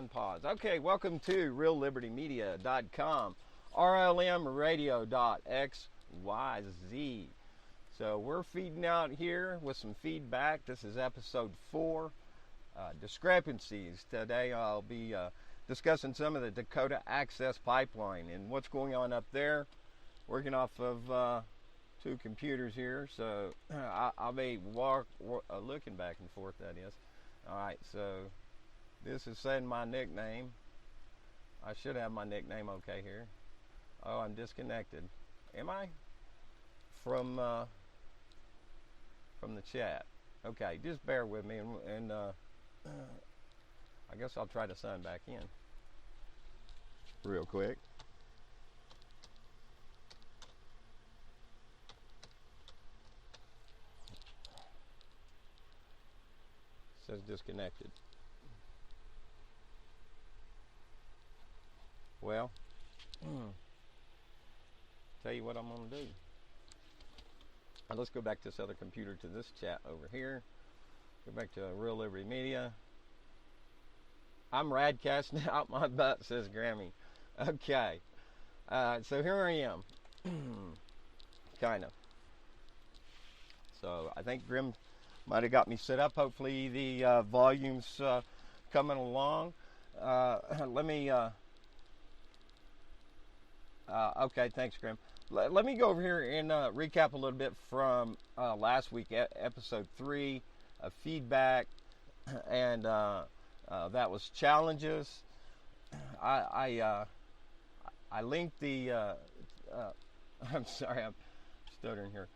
unpause. Okay, welcome to reallibertymedia.com, rlmradio.xyz. So we're feeding out here with some feedback. This is episode 4, Discrepancies. Today I'll be discussing some of the Dakota access pipeline and what's going on up there. Working off of 2 computers here, so I'll be looking back and forth, that is. Alright, so this is saying my nickname. I should have my nickname okay here. Oh, I'm disconnected. Am I? From the chat. Okay, just bear with me, and I guess I'll try to sign back in real quick. Says disconnected. Well, tell you what I'm going to do. Let's go back to this other computer, to this chat over here. Go back to Real Liberty Media. I'm radcasting out my butt, says Grammy. Okay. So here I am. Kind of. So I think Grim might have got me set up. Hopefully the volume's coming along. Let me... okay, thanks, Grim. Let me go over here and recap a little bit from last week, episode 3, feedback, and that was challenges. I linked the... I'm sorry, I'm stuttering here.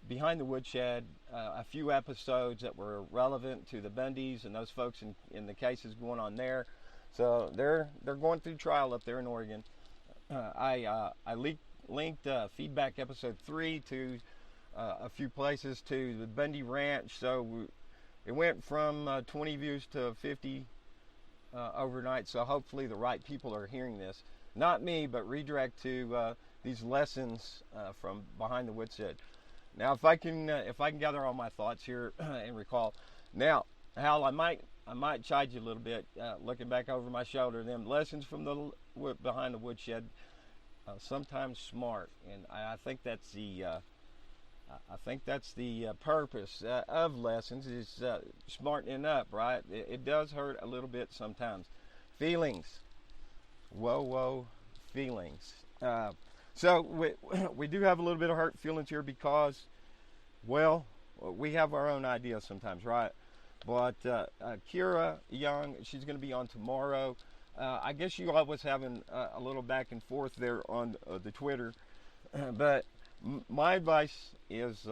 Behind the Woodshed, a few episodes that were relevant to the Bundys and those folks in the cases going on there. So they're going through trial up there in Oregon. I linked feedback episode 3 to a few places to the Bundy Ranch. So it went from 20 views to 50 overnight. So hopefully the right people are hearing this. Not me, but redirect to these lessons from Behind the Woodshed. Now, if I can gather all my thoughts here and recall. Now, Hal, I might chide you a little bit, looking back over my shoulder. Them lessons from the Behind the Woodshed, sometimes smart, and I think that's the purpose of lessons, is smartening up, right? It does hurt a little bit sometimes. Feelings, whoa, feelings. So we do have a little bit of hurt feelings here because, well, we have our own ideas sometimes, right? But Kira Young, she's going to be on tomorrow. I guess you all was having a little back and forth there on the Twitter. But my advice is,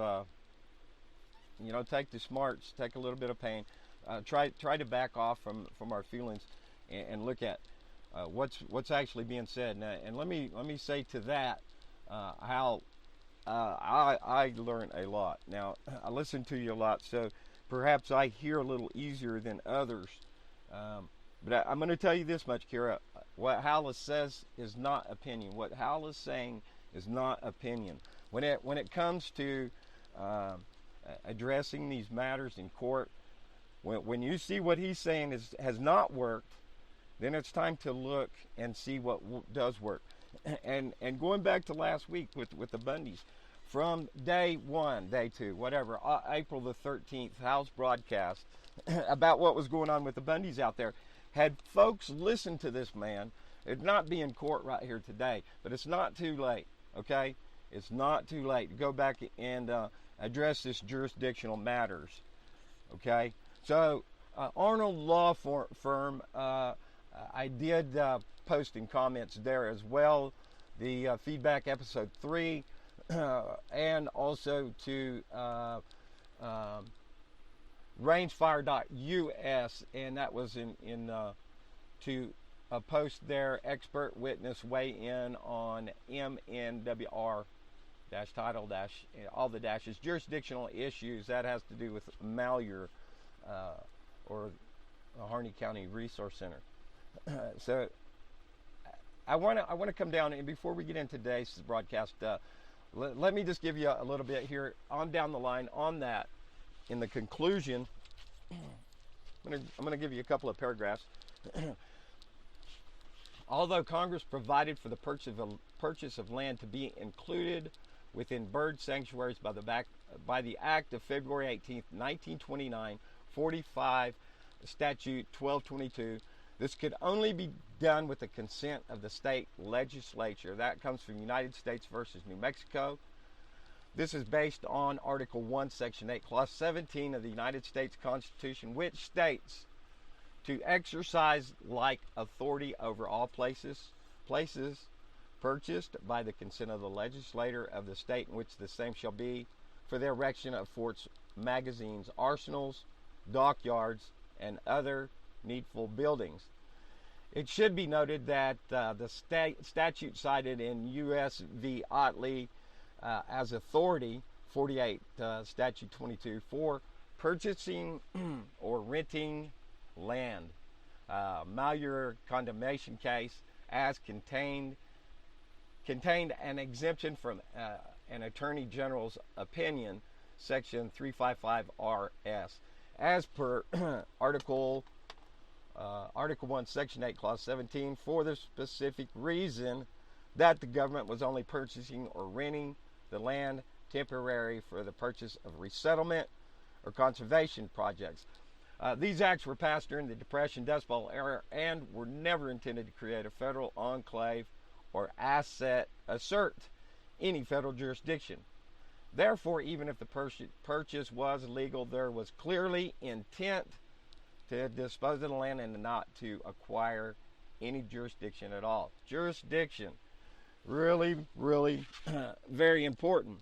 take the smarts, take a little bit of pain. Try to back off from our feelings and look at what's actually being said. And let me say to that how I learn a lot. Now, I listen to you a lot, so perhaps I hear a little easier than others. But I'm going to tell you this much, Kira. What Hal says is not opinion. What Hal is saying is not opinion. When it comes to addressing these matters in court, when you see what he's saying has not worked, then it's time to look and see what does work. And going back to last week with the Bundys, from day 1, day 2, whatever, April the 13th, Hal's broadcast about what was going on with the Bundys out there, had folks listened to this man, it'd not be in court right here today, but it's not too late, okay? It's not too late to go back and address this jurisdictional matters, okay? So, Arnold Law Firm, I did post in comments there as well, the feedback episode 3, and also to rangefire.us, and that was in to a post there, expert witness weigh in on MNWR title all the dashes, jurisdictional issues. That has to do with Malheur or the Harney County Resource Center. So I want to come down, and before we get into today's broadcast, let me just give you a little bit here on down the line on that. In the conclusion, I'm going to give you a couple of paragraphs. Although Congress provided for the purchase of land to be included within bird sanctuaries by the Act of February 18, 1929, 45 Statute 1222, this could only be done with the consent of the state legislature. That comes from United States versus New Mexico. This is based on Article 1, Section 8, Clause 17 of the United States Constitution, which states to exercise like authority over all places purchased by the consent of the legislator of the state in which the same shall be for the erection of forts, magazines, arsenals, dockyards, and other needful buildings. It should be noted that the statute cited in U.S. v. Otley as authority, 48 Statute 22, for purchasing or renting land. Malheur condemnation case as contained an exemption from an Attorney General's opinion, Section 355 RS, as per Article 1, Section 8, Clause 17, for the specific reason that the government was only purchasing or renting the land temporary for the purchase of resettlement or conservation projects. These acts were passed during the Depression Dust Bowl era and were never intended to create a federal enclave or assert any federal jurisdiction. Therefore, even if the purchase was legal, there was clearly intent to dispose of the land and not to acquire any jurisdiction at all. Jurisdiction, really, really very important.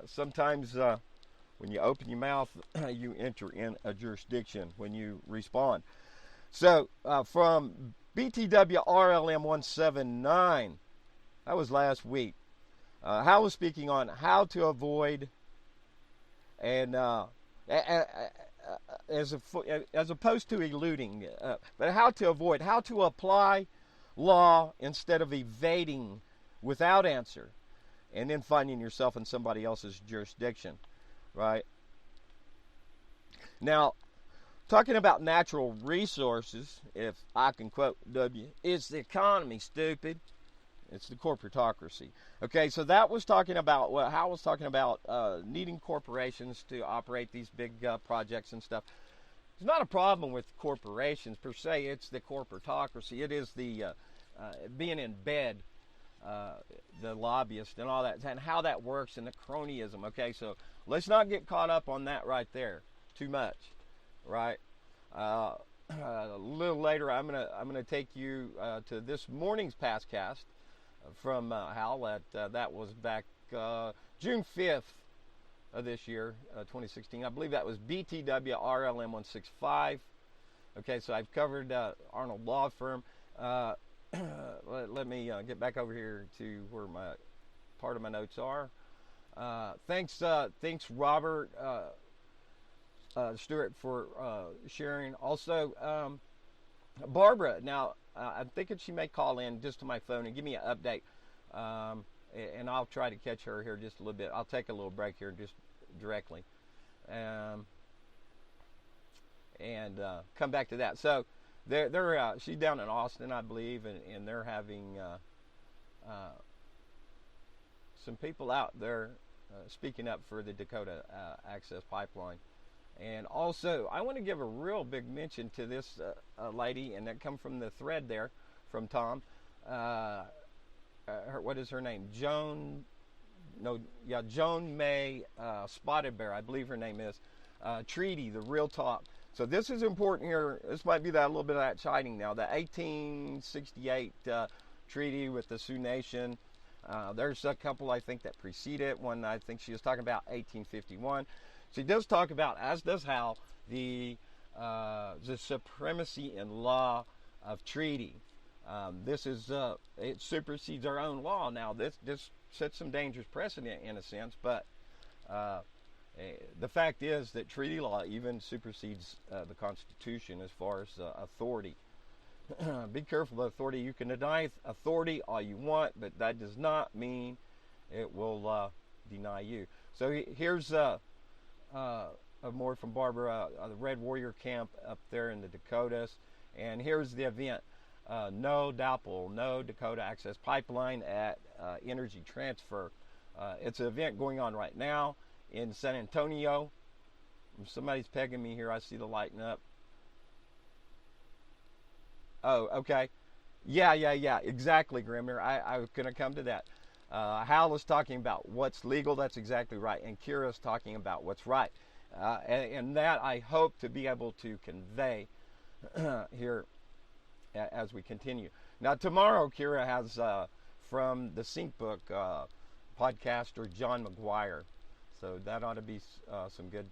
Sometimes when you open your mouth, you enter in a jurisdiction when you respond. So from BTW RLM 179, that was last week. Hal was speaking on how to avoid and as opposed to eluding, but how to avoid, how to apply law instead of evading without answer, and then finding yourself in somebody else's jurisdiction, right? Now, talking about natural resources, if I can quote W, it's the economy, stupid. It's the corporatocracy. Okay, so that was talking about, well, Hal was talking about needing corporations to operate these big projects and stuff. It's not a problem with corporations per se. It's the corporatocracy. It is the being in bed, the lobbyist and all that, and how that works, and the cronyism. Okay, so let's not get caught up on that right there too much, right? A little later, I'm gonna take you to this morning's Pastcast from Hal. That was back June 5th of this year, 2016. I believe that was BTW RLM 165. Okay, so I've covered Arnold Law Firm. Let me get back over here to where my part of my notes are. Thanks Robert Stewart for sharing. Also, Barbara. Now, I'm thinking she may call in just to my phone and give me an update, and I'll try to catch her here just a little bit. I'll take a little break here just directly, and come back to that. So they're she's down in Austin, I believe, and they're having some people out there speaking up for the Dakota Access Pipeline. And also, I want to give a real big mention to this lady, and that come from the thread there from Tom. What is her name? Joan May Spotted Bear, I believe her name is. Treaty, the real talk. So this is important here. This might be that a little bit of that chiding now. The 1868 treaty with the Sioux Nation. There's a couple, I think, that precede it. One, I think she was talking about 1851. She does talk about, as does Hal, the supremacy in law of treaty. This is it supersedes our own law. Now, this sets some dangerous precedent in a sense, but the fact is that treaty law even supersedes the Constitution as far as authority. Be careful of authority. You can deny authority all you want, but that does not mean it will deny you. So here's more from Barbara, the Red Warrior Camp up there in the Dakotas, And here's the event. No DAPL, no Dakota Access Pipeline at Energy Transfer. It's an event going on right now in San Antonio. Somebody's pegging me here. I see the lighting up. Oh, okay. Yeah. Exactly, Grimner. I was going to come to that. Hal is talking about what's legal. That's exactly right. And Kira's talking about what's right. And that I hope to be able to convey here as we continue. Now, tomorrow, Kira has from the Sync Book podcaster John McGuire. So that ought to be some good.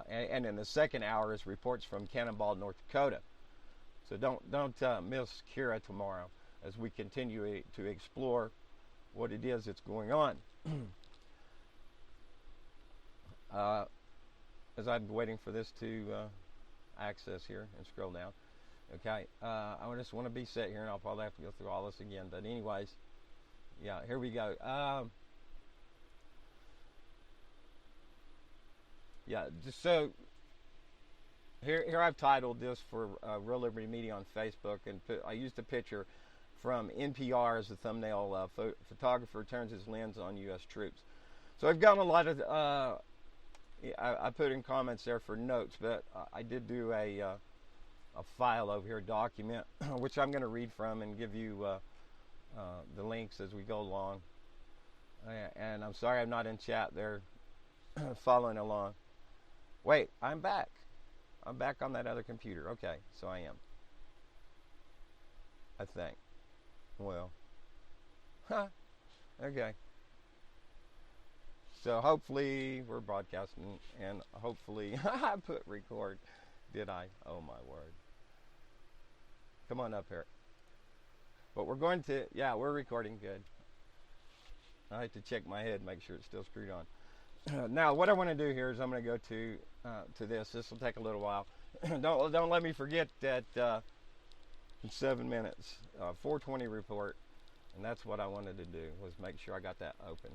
And in the second hour is reports from Cannonball, North Dakota. So don't miss Kira tomorrow as we continue to explore what it is that's going on. As I'm waiting for this to access here and scroll down. Okay, I just want to be set here, and I'll probably have to go through all this again. But anyways, yeah, here we go. Yeah, just so here I've titled this for Real Liberty Media on Facebook, and I used a picture from NPR as the thumbnail. Photographer turns his lens on U.S. troops. So I've gotten a lot of. I put in comments there for notes, but I did do a file over here, document, which I'm going to read from and give you the links as we go along. And I'm sorry I'm not in chat there following along. Wait, I'm back. I'm back on that other computer. Okay, so I am. I think. Well. Okay. So hopefully we're broadcasting, and hopefully I put record. Did I? Oh my word. Come on up here. But we're going to, yeah, we're recording. Good. I have to check my head, make sure it's still screwed on. Now, what I want to do here is I'm going to go to this. This will take a little while. Don't let me forget that in 7 minutes, 420 report, and that's what I wanted to do, was make sure I got that open.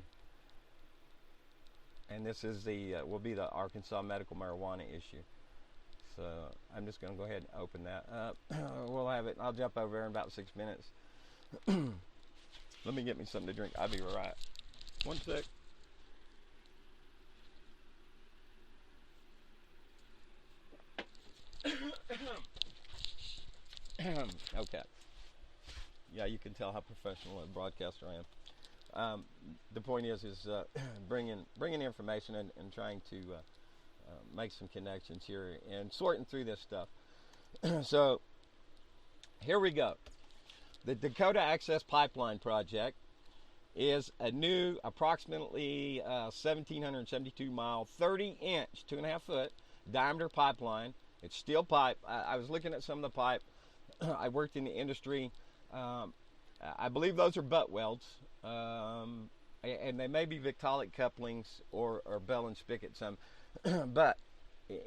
And this is will be the Arkansas medical marijuana issue. So I'm just going to go ahead and open that up. We'll have it. I'll jump over there in about 6 minutes. Let me get me something to drink. I'll be right. One sec. Okay. Yeah, you can tell how professional a broadcaster I am. The point is bringing information and trying to make some connections here and sorting through this stuff. So here we go. The Dakota Access Pipeline Project is a new approximately 1,772 mile, 30-inch, 2.5 foot diameter pipeline. It's steel pipe. I was looking at some of the pipe. I worked in the industry. I believe those are butt welds. And they may be Victaulic couplings or bell and spigot some. But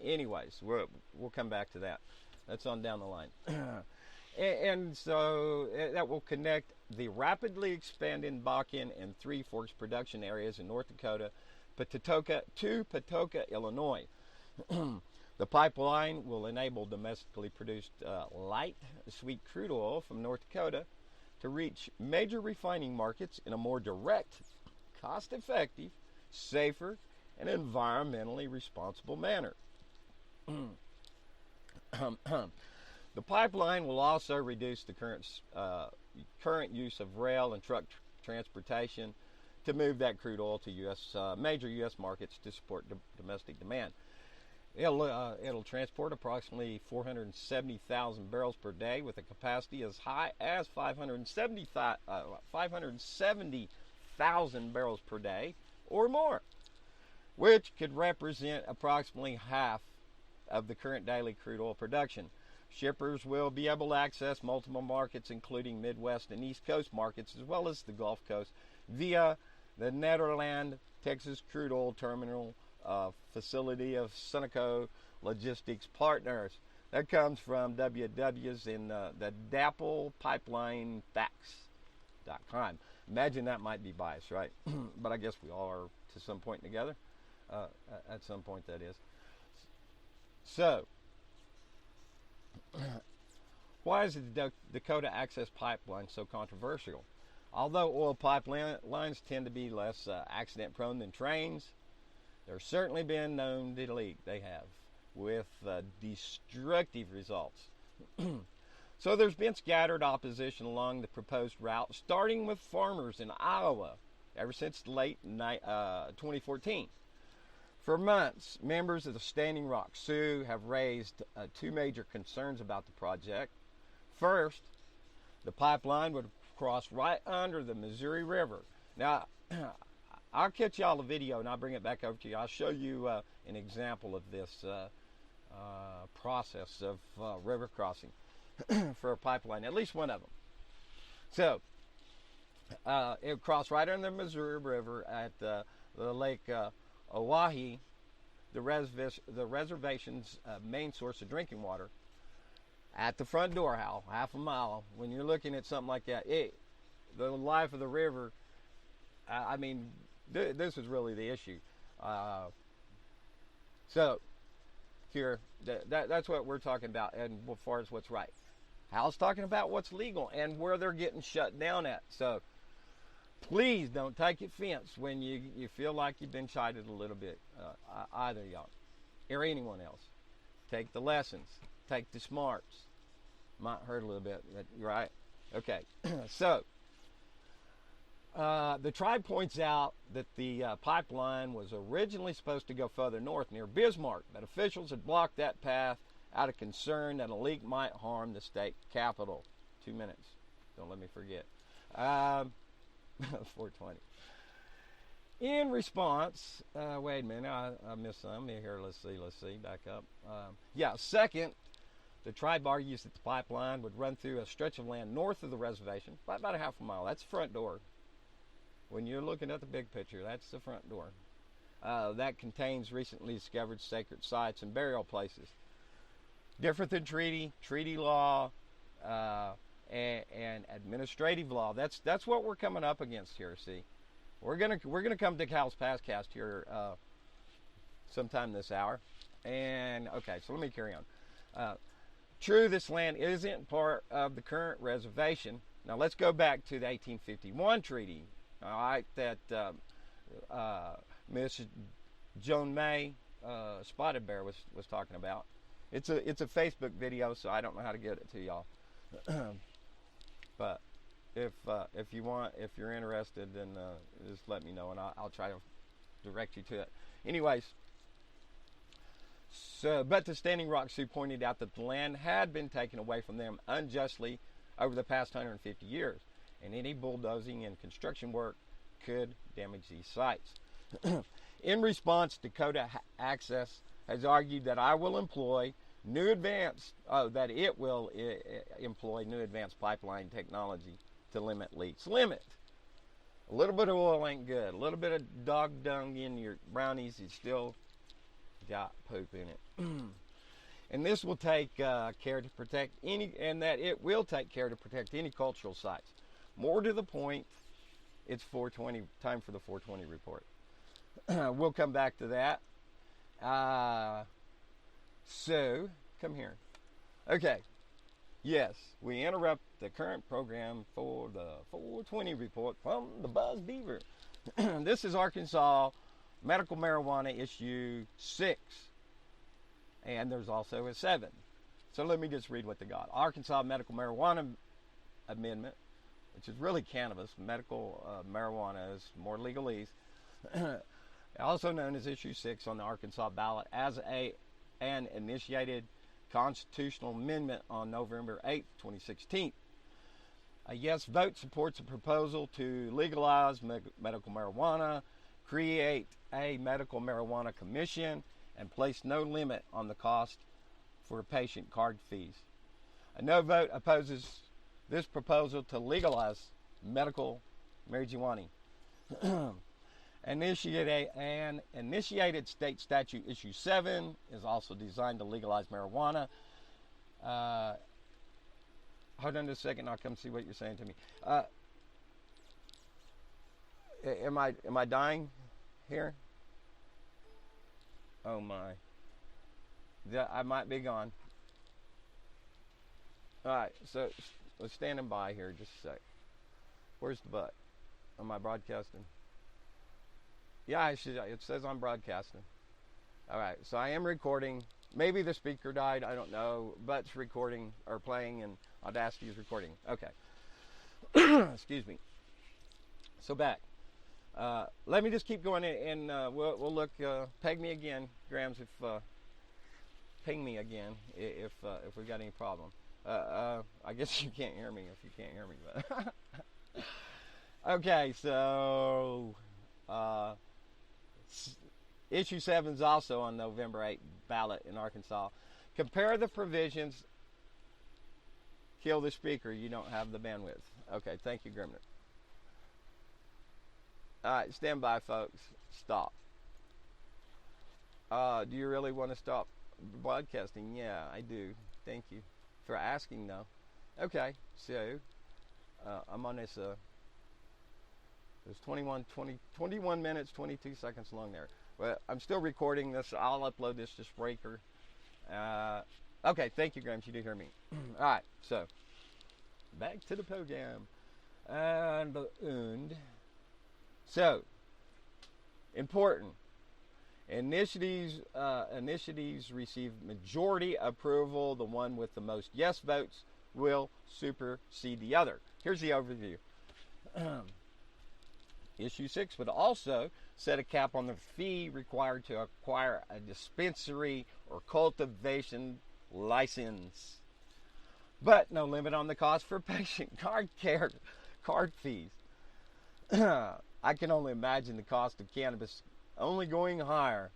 anyways, we'll come back to that. That's on down the line. And so that will connect the rapidly expanding Bakken and Three Forks production areas in North Dakota to Patoka, Illinois. The pipeline will enable domestically produced light sweet crude oil from North Dakota to reach major refining markets in a more direct, cost-effective, safer, and environmentally responsible manner. The pipeline will also reduce the current use of rail and truck transportation to move that crude oil to major U.S. markets to support domestic demand. It'll transport approximately 470,000 barrels per day with a capacity as high as 570,000 barrels per day or more, which could represent approximately half of the current daily crude oil production. Shippers will be able to access multiple markets, including Midwest and East Coast markets, as well as the Gulf Coast, via the Nederland, Texas Crude Oil Terminal facility of Sunoco Logistics Partners. That comes from WW's in the DAPL Pipeline Facts.com. Imagine that might be biased, right? But I guess we all are to some point together. At some point, that is. So, why is the Dakota Access Pipeline so controversial? Although oil pipelines tend to be less accident prone than trains, there's certainly been known to leak. They have, with destructive results. So there's been scattered opposition along the proposed route, starting with farmers in Iowa ever since late 2014. For months, members of the Standing Rock Sioux have raised two major concerns about the project. First, the pipeline would cross right under the Missouri River. Now, I'll catch y'all a video and I'll bring it back over to you. I'll show you an example of this process of river crossing for a pipeline, at least one of them. So, it would cross right under the Missouri River at the Lake Oahe, the reservation's main source of drinking water, at the front door, half a mile. When you're looking at something like that, the life of the river, I mean, this is really the issue. So, here, that's what we're talking about, and as far as what's right. Hal's talking about what's legal and where they're getting shut down at. So, please don't take offense when you feel like you've been chided a little bit, either y'all or anyone else. Take the lessons, take the smarts. Might hurt a little bit, right? Okay, so the tribe points out that the pipeline was originally supposed to go further north near Bismarck, but officials had blocked that path out of concern that a leak might harm the state capital. 2 minutes. Don't let me forget. 420. In response, wait a minute, I missed some here. Let's see, back up. Second, the tribe argues that the pipeline would run through a stretch of land north of the reservation, by about a half a mile. That's the front door. When you're looking at the big picture, that's the front door. That contains recently discovered sacred sites and burial places. Different than treaty law, and administrative law. That's what we're coming up against here. See, we're gonna come to Cal's Passcast here sometime this hour. And okay, so let me carry on. True, this land isn't part of the current reservation. Now let's go back to the 1851 treaty. All right, that Miss Joan May Spotted Bear was talking about. It's a Facebook video, so I don't know how to get it to y'all. But if you're interested, then just let me know, and I'll try to direct you to it. Anyways, but the Standing Rock Sioux pointed out that the land had been taken away from them unjustly over the past 150 years, and any bulldozing and construction work could damage these sites. In response, Dakota Access has argued that it will employ new advanced pipeline technology to limit leaks. A little bit of oil ain't good. A little bit of dog dung in your brownies is still got poop in it. And this will take care to protect any cultural sites. More to the point, it's 420, time for the 420 report. We'll come back to that. So, come here. Okay. Yes, we interrupt the current program for the 420 report from the Buzz Beaver. This is Arkansas Medical Marijuana Issue 6. And there's also a 7. So let me just read what they got. Arkansas Medical Marijuana Amendment, which is really cannabis. Medical marijuana is more legalese. Also known as Issue 6 on the Arkansas ballot as an initiated constitutional amendment on November 8, 2016. A yes vote supports a proposal to legalize medical marijuana, create a medical marijuana commission, and place no limit on the cost for patient card fees. A no vote opposes this proposal to legalize medical marijuana. An initiated state statute issue 7 is also designed to legalize marijuana. Hold on just a second, I'll come see what you're saying to me. Am I dying here? Oh my. I might be gone. All right, so we're standing by here just a sec. Where's the butt? Am I broadcasting? Yeah, it says I'm broadcasting. All right, so I am recording. Maybe the speaker died. I don't know. Butt's recording or playing, and Audacity is recording. Okay. Excuse me. So back. Let me just keep going, and we'll look. Peg me again, Grams. If ping me again if we've got any problem. I guess you can't hear me if you can't hear me, but okay. So issue 7 is also on November 8th ballot in Arkansas. Compare the provisions. Kill the speaker. You don't have the bandwidth. Okay. Thank you, Grimner. All right, stand by, folks. Stop. Do you really want to stop broadcasting? Yeah, I do. Thank you for asking, though. Okay, so I'm on this. There's 21 minutes, 22 seconds long there. Well, I'm still recording this. I'll upload this to Spreaker. Okay, thank you, Grams. You do hear me. All right, so back to the program. So, important. Initiatives receive majority approval. The one with the most yes votes will supersede the other. Here's the overview. Issue 6 would also set a cap on the fee required to acquire a dispensary or cultivation license, but no limit on the cost for patient card fees. I can only imagine the cost of cannabis only going higher,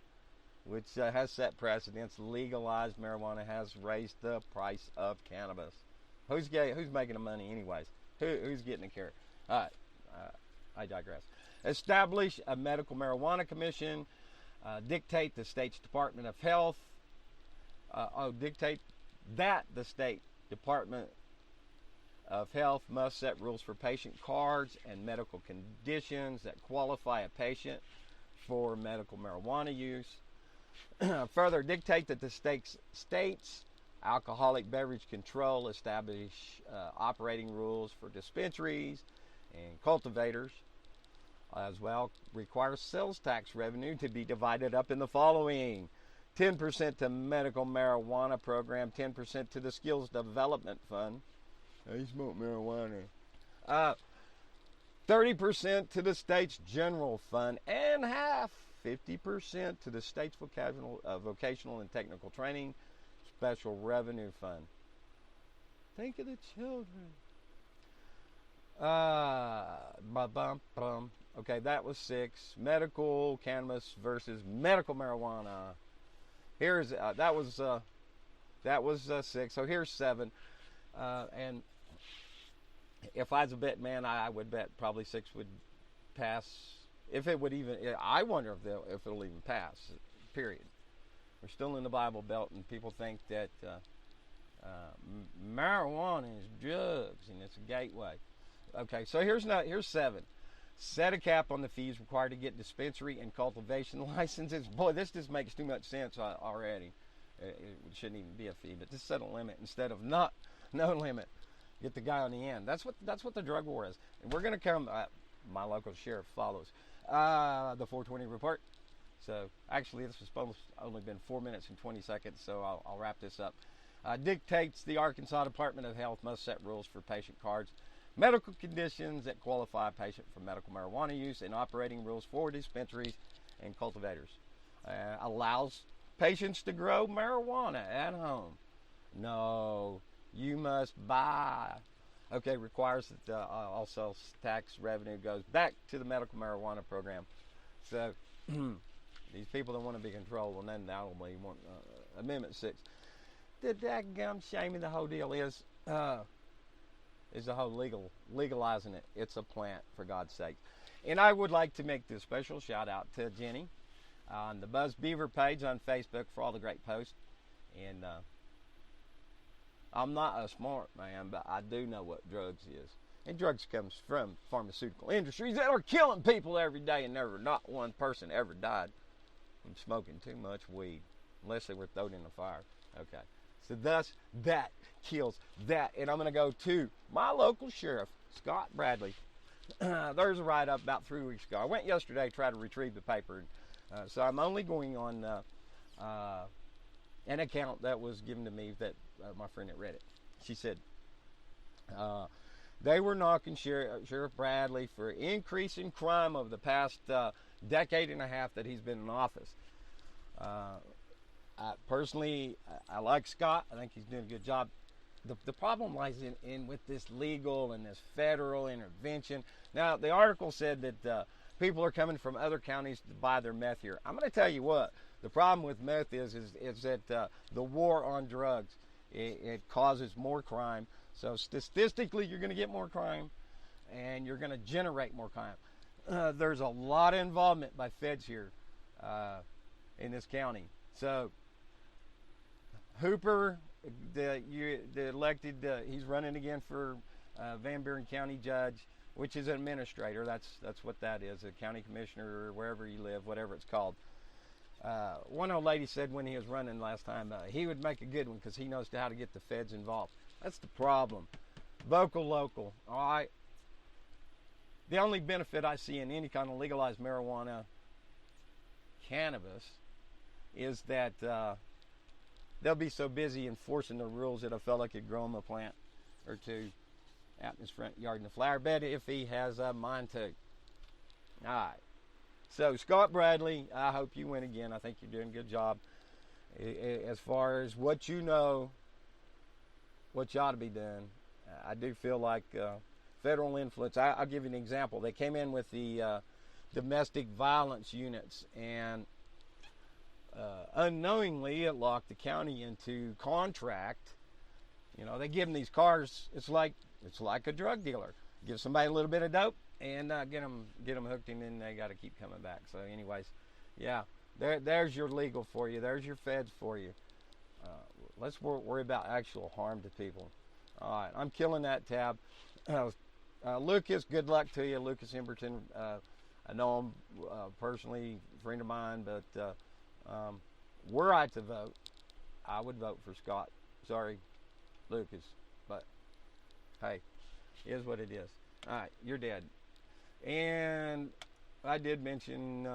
which has set precedents. Legalized marijuana has raised the price of cannabis. Who's making the money anyways? Who's getting the care? All right, I digress. Establish a medical marijuana commission. Dictate the state's Department of Health. Dictate that the state Department of Health must set rules for patient cards and medical conditions that qualify a patient for medical marijuana use. Further, dictate that the state's alcoholic beverage control establish operating rules for dispensaries and cultivators. As well, require sales tax revenue to be divided up in the following: 10% to medical marijuana program, 10% to the skills development fund. I smoke marijuana. 30% to the state's general fund, and half, 50% to the state's vocational and technical training special revenue fund. Think of the children. Okay, that was 6. Medical cannabis versus medical marijuana. Here's that was 6. So here's 7. And if I was a bet man, I would bet probably 6 would pass. If it would even, I wonder if it'll even pass. Period. We're still in the Bible Belt, and people think that marijuana is drugs and it's a gateway. Okay, so here's 7. Set a cap on the fees required to get dispensary and cultivation licenses. Boy, this just makes too much sense already. It shouldn't even be a fee, but just set a limit instead of no limit. Get the guy on the end. That's what the drug war is. And we're going to come. My local sheriff follows the 420 report. So actually, this has only been 4 minutes and 20 seconds. So I'll wrap this up. Dictates the Arkansas Department of Health must set rules for patient cards, medical conditions that qualify a patient for medical marijuana use, and operating rules for dispensaries and cultivators. Allows patients to grow marijuana at home. No, you must buy. Okay, requires that also tax revenue goes back to the medical marijuana program. So these people that want to be controlled will undoubtedly want Amendment 6. The dadgum shame of the whole deal is the whole legalizing it. It's a plant, for God's sake. And I would like to make this special shout out to Jenny on the Buzz Beaver page on Facebook for all the great posts. And I'm not a smart man, but I do know what drugs is. And drugs comes from pharmaceutical industries that are killing people every day, and not one person ever died from smoking too much weed, unless they were thrown in the fire. Okay, So thus, that kills that. And I'm going to go to my local sheriff, Scott Bradley. There's a write-up about 3 weeks ago. I went yesterday to try to retrieve the paper. So I'm only going on an account that was given to me that my friend that read it. She said, they were knocking Sheriff Bradley for increasing crime over the past decade and a half that he's been in office. Personally, I like Scott. I think he's doing a good job. The problem lies in with this legal and this federal intervention. Now, the article said that people are coming from other counties to buy their meth here. I'm going to tell you what. The problem with meth is that the war on drugs, it causes more crime. So statistically, you're going to get more crime, and you're going to generate more crime. There's a lot of involvement by feds here in this county. So Hooper, the elected, he's running again for Van Buren County judge, which is an administrator. That's what that is, a county commissioner or wherever you live, whatever it's called. One old lady said when he was running last time, he would make a good one because he knows how to get the feds involved. That's the problem. Vocal, local. All right. The only benefit I see in any kind of legalized marijuana, cannabis, is that they'll be so busy enforcing the rules that a fella could grow him a plant or two out in his front yard in the flower bed if he has a mind to. All right. So, Scott Bradley, I hope you win again. I think you're doing a good job. As far as what you know, what you ought to be doing, I do feel like federal influence. I'll give you an example. They came in with the domestic violence units, and unknowingly it locked the county into contract. You know, they give them these cars. It's like a drug dealer. Give somebody a little bit of dope and get them hooked, and then they got to keep coming back. So, anyways, yeah, there's your legal for you. There's your feds for you. Let's worry about actual harm to people. All right, I'm killing that tab. Lucas, good luck to you, Lucas Emberton. I know him personally, a friend of mine, but were I to vote, I would vote for Scott. Sorry, Lucas, but hey, it is what it is. All right, you're dead. And I did mention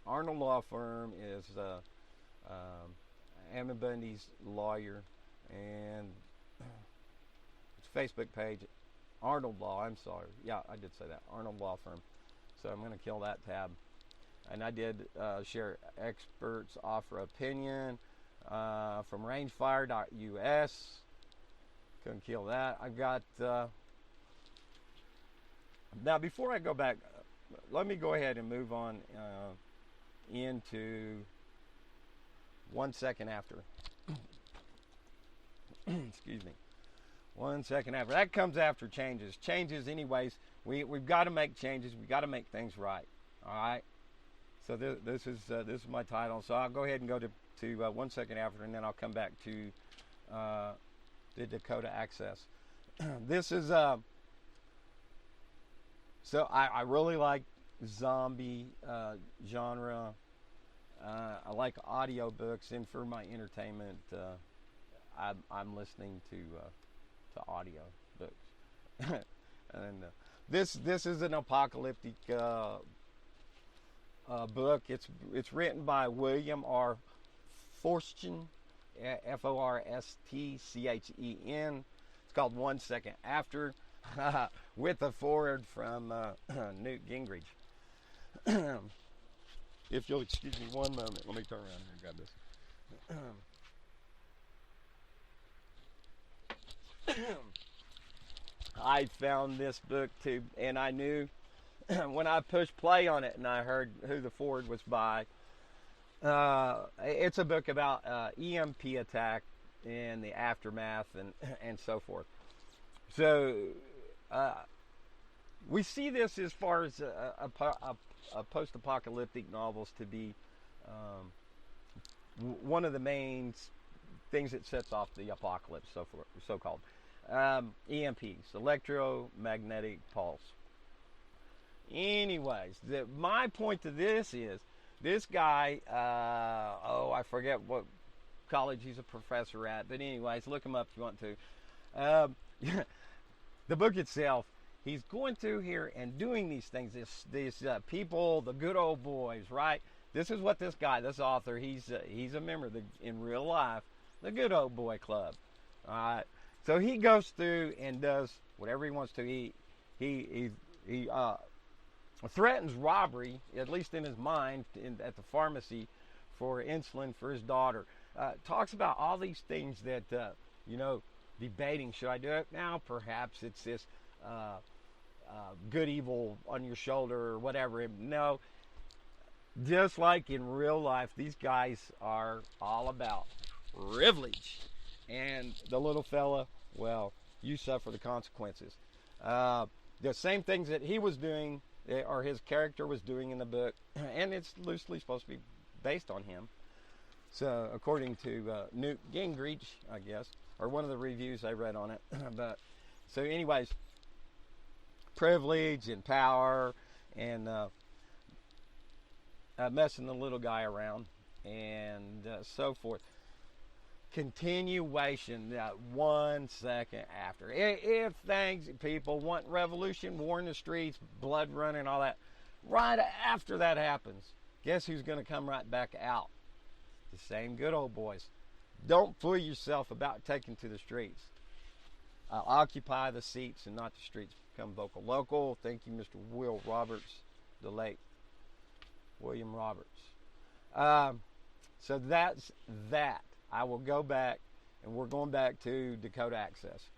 Arnold Law Firm is Ammon Bundy's lawyer, and it's a Facebook page, Arnold Law. I'm sorry. Yeah, I did say that. Arnold Law Firm. So I'm going to kill that tab. And I did share experts offer opinion from rangefire.us. Couldn't kill that. I've got... now, before I go back, let me go ahead and move on into 1 second after. Excuse me. 1 second after. That comes after changes. Changes, anyways. We've got to make changes. We've got to make things right. All right. So this is my title. So I'll go ahead and go to 1 second after, and then I'll come back to the Dakota access. This is so I really like zombie genre. I like audio books, and for my entertainment, I'm listening to audio books. And this is an apocalyptic book. It's written by William R. Forstchen, Forstchen. It's called 1 Second After, with a foreword from Newt Gingrich. If you'll excuse me 1 moment, let me turn around here and grab this. I found this book too, and I knew when I pushed play on it and I heard who the forward was by. It's a book about EMP attack and the aftermath and so forth. So we see this as far as a post-apocalyptic novels to be one of the main things that sets off the apocalypse, so-called. EMPs, electromagnetic pulse. Anyways, my point to this is, this guy, I forget what college he's a professor at. But anyways, look him up if you want to. Um, the book itself, he's going through here and doing these things. These people, the good old boys, right? This is what this guy, this author, he's a member of in real life, the good old boy club. All right. So he goes through and does whatever he wants to. He threatens robbery, at least in his mind, at the pharmacy for insulin for his daughter. Talks about all these things that, debating, should I do it now? Perhaps it's this good evil on your shoulder or whatever. No, just like in real life, these guys are all about privilege. And the little fella, well, you suffer the consequences. The same things that he was doing, or his character was doing in the book, and it's loosely supposed to be based on him. So, according to Newt Gingrich, I guess, or one of the reviews I read on it. But so, anyways, privilege and power and messing the little guy around and so forth. Continuation, 1 second after. If people want revolution, war in the streets, blood running, all that, right after that happens, guess who's going to come right back out? The same good old boys. Don't fool yourself about taking to the streets. Occupy the seats and not the streets. Become vocal. Local. Thank you, Mr. Will Roberts, the late William Roberts. So that's that. I will go back, and we're going back to Dakota Access.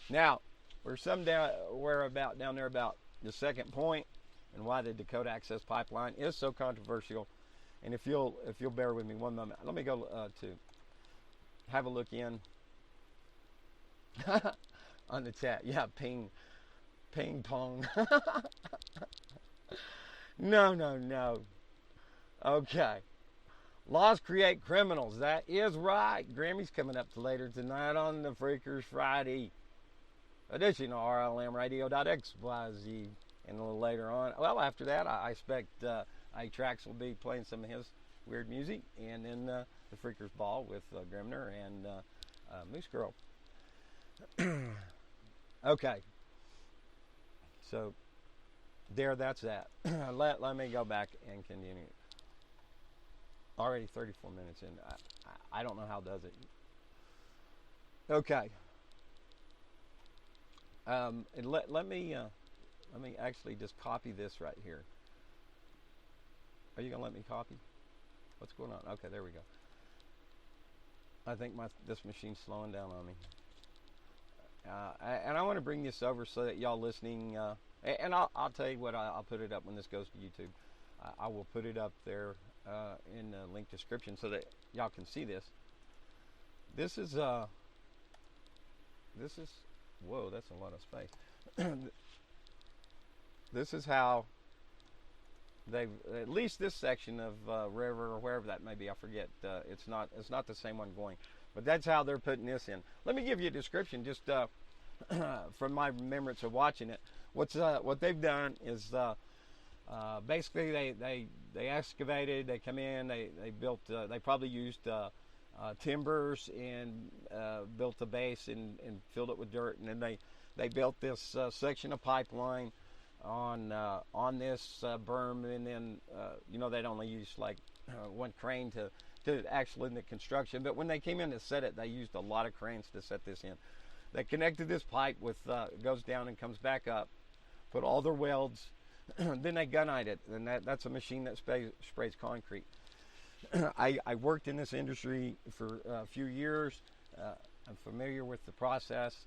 Now, we're down there about the second point and why the Dakota Access Pipeline is so controversial. And if you'll bear with me one moment, let me go to have a look in on the chat. Yeah, ping pong. No. Okay. Laws create criminals. That is right. Grammy's coming up later tonight on the Freakers Friday edition of RLMradio.xyz. And a little later on, well, after that, I expect A-Trax will be playing some of his weird music. And then the Freakers Ball with Grimner and Moose Girl. Okay. So, that's that. Let me go back and continue. Already 34 minutes in. I don't know how it does it. Okay. And let me actually just copy this right here. Are you gonna let me copy? What's going on? Okay, there we go. I think this machine's slowing down on me. And I want to bring this over so that y'all listening. And I'll tell you what. I'll put it up when this goes to YouTube. I will put it up there. In the link description so that y'all can see this. This is whoa, that's a lot of space. This is how they've, at least this section of river or wherever that may be, I forget. It's not the same one going, but that's how they're putting this in. Let me give you a description just from my remembrance of watching it. What they've done is basically they excavated, they come in, they built, they probably used timbers and built the base and filled it with dirt, and then they built this section of pipeline on this berm, and then they'd only use like one crane to actually in the construction, but when they came in to set it, they used a lot of cranes to set this in. They connected this pipe with goes down and comes back up, put all their welds. Then they gunite it, and that's a machine that sprays concrete. I worked in this industry for a few years. I'm familiar with the process.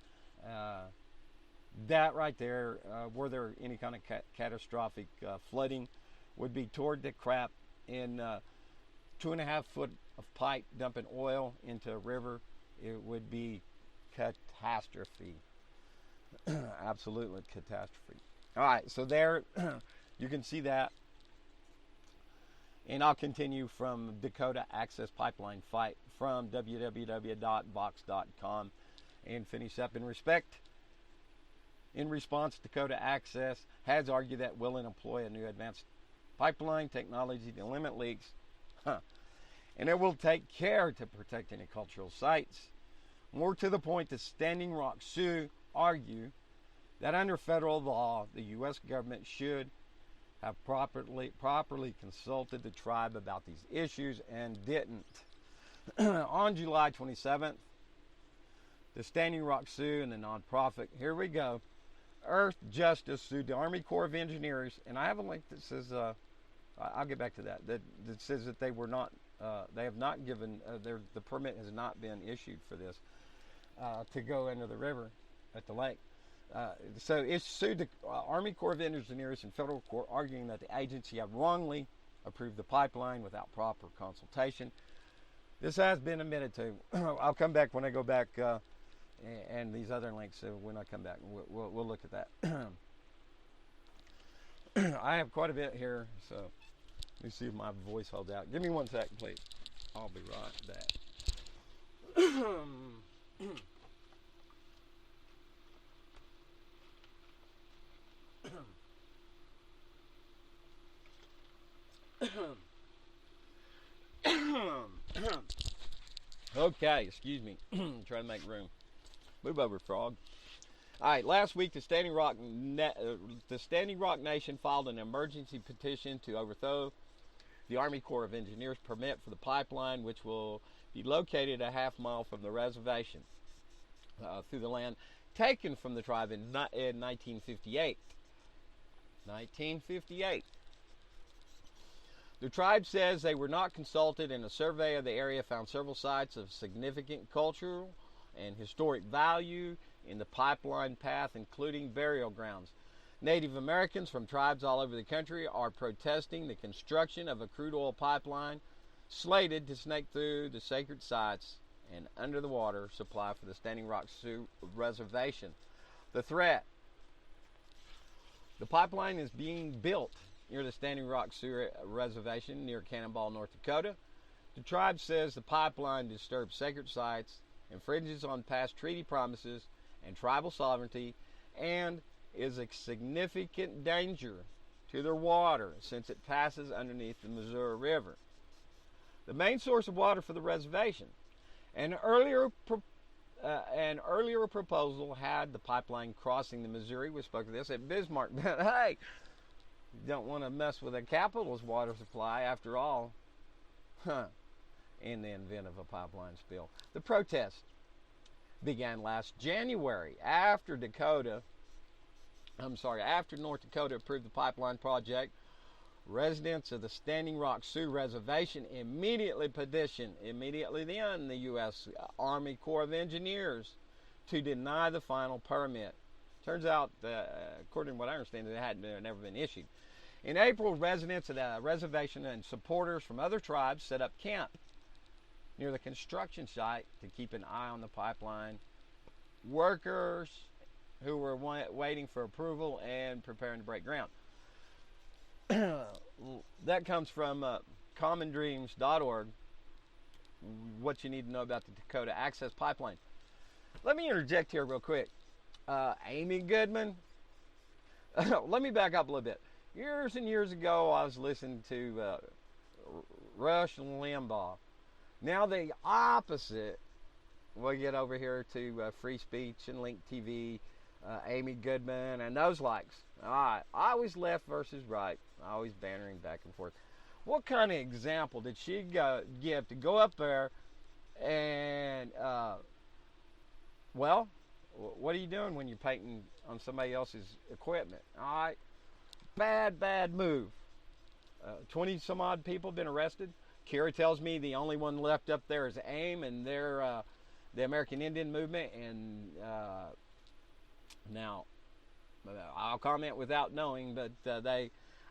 That right there, were there any kind of catastrophic flooding, would be toward the crap in 2.5 foot of pipe dumping oil into a river. It would be catastrophe. Absolutely catastrophe. All right, so there you can see that. And I'll continue from Dakota Access Pipeline Fight from www.vox.com and finish up in response, Dakota Access has argued that will employ a new advanced pipeline technology to limit leaks and it will take care to protect any cultural sites. More to the point, the Standing Rock Sioux argue that under federal law, the U.S. government should have properly consulted the tribe about these issues and didn't. On July 27th, the Standing Rock Sioux and the nonprofit, here we go, Earth Justice sued the Army Corps of Engineers, and I have a link that says, I'll get back to that says that they were not, they have not given, the permit has not been issued for this to go into the river at the lake. So it sued the Army Corps of Engineers and federal court, arguing that the agency had wrongly approved the pipeline without proper consultation. This has been admitted to. I'll come back when I go back and these other links. So when I come back, we'll look at that. I have quite a bit here, so let me see if my voice holds out. Give me 1 second, please. I'll be right back. Okay, excuse me. Trying to make room. Move over, frog. All right, last week the Standing Rock Nation filed an emergency petition to overthrow the Army Corps of Engineers permit for the pipeline, which will be located a half mile from the reservation through the land taken from the tribe in 1958. 1958. The tribe says they were not consulted, and a survey of the area found several sites of significant cultural and historic value in the pipeline path, including burial grounds. Native Americans from tribes all over the country are protesting the construction of a crude oil pipeline slated to snake through the sacred sites and under the water supply for the Standing Rock Sioux Reservation. The threat: the pipeline is being built near the Standing Rock Sioux Reservation near Cannonball, North Dakota. The tribe says the pipeline disturbs sacred sites, infringes on past treaty promises and tribal sovereignty, and is a significant danger to their water since it passes underneath the Missouri River, the main source of water for the reservation. An earlier proposal had the pipeline crossing the Missouri. We spoke of this at Bismarck. But hey, you don't want to mess with a capital's water supply after all. In the event of a pipeline spill. The protest began last January after North Dakota approved the pipeline project. Residents of the Standing Rock Sioux Reservation immediately petitioned the U.S. Army Corps of Engineers to deny the final permit. Turns out, according to what I understand, it had never been issued. In April, residents of the reservation and supporters from other tribes set up camp near the construction site to keep an eye on the pipeline. Workers who were waiting for approval and preparing to break ground. That comes from commondreams.org. What you need to know about the Dakota Access Pipeline. Let me interject here real quick. Amy Goodman. Let me back up a little bit. Years and years ago, I was listening to Rush Limbaugh. Now the opposite. We'll get over here to Free Speech and Link TV, Amy Goodman, and those likes. All right, I always left versus right. Always bantering back and forth. What kind of example did she give to go up there and, well, what are you doing when you're painting on somebody else's equipment? All right, bad move. 20 some odd people been arrested. Kara tells me the only one left up there is AIM and they're the American Indian Movement. And now, I'll comment without knowing, but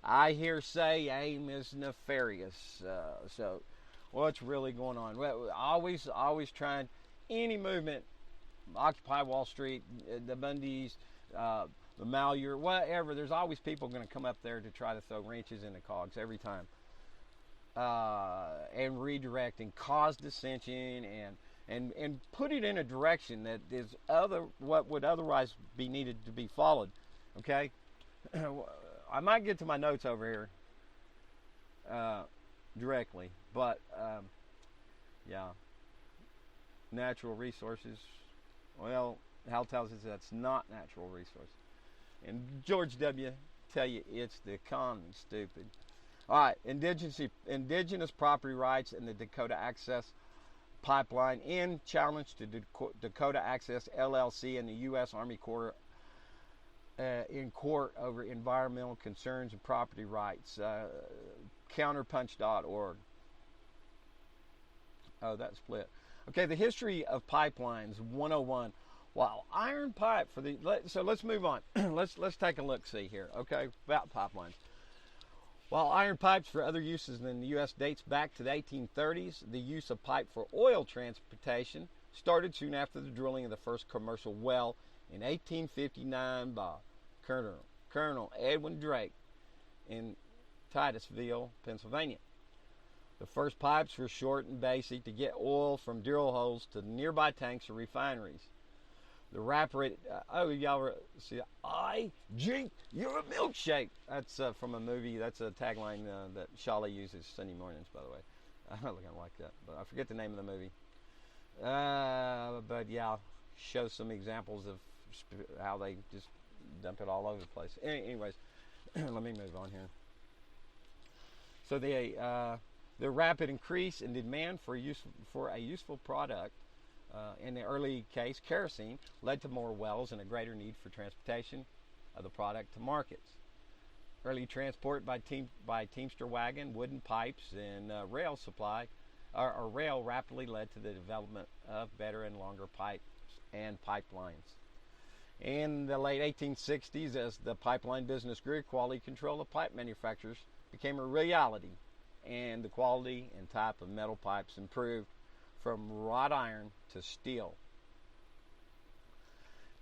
I hear say AIM is nefarious. So, what's really going on? Well, always trying any movement, Occupy Wall Street, the Bundys, the Malheur, whatever. There's always people going to come up there to try to throw wrenches in the cogs every time. And redirect and cause dissension and put it in a direction that is what would otherwise be needed to be followed. Okay, I might get to my notes over here directly, but Yeah. Natural resources. Well, Hal tells us that's not natural resources. And George W. tell you it's the economy, stupid. All right, indigenous property rights and the Dakota Access Pipeline in challenge to Dakota Access LLC and the U.S. Army Corps in court over environmental concerns and property rights. Counterpunch.org. Oh, that split. Okay, the history of pipelines 101. Wow, iron pipe for the. So let's move on. let's take a look. See here. Okay, about pipelines. While iron pipes for other uses in the U.S. dates back to the 1830s, the use of pipe for oil transportation started soon after the drilling of the first commercial well in 1859 by Colonel Edwin Drake in Titusville, Pennsylvania. The first pipes were short and basic to get oil from drill holes to nearby tanks or refineries. The rapid, y'all see, I drink your milkshake. That's from a movie. That's a tagline that Shawley uses Sunday mornings, by the way. I don't kind of like that, but I forget the name of the movie. But yeah, show some examples of how they just dump it all over the place. Anyways, let me move on here. So the rapid increase in demand for a useful product, in the early case, kerosene, led to more wells and a greater need for transportation of the product to markets. Early transport by teamster wagon, wooden pipes, and rail supply, or rail rapidly led to the development of better and longer pipes and pipelines. In the late 1860s, as the pipeline business grew, quality control of pipe manufacturers became a reality, and the quality and type of metal pipes improved from wrought iron to steel.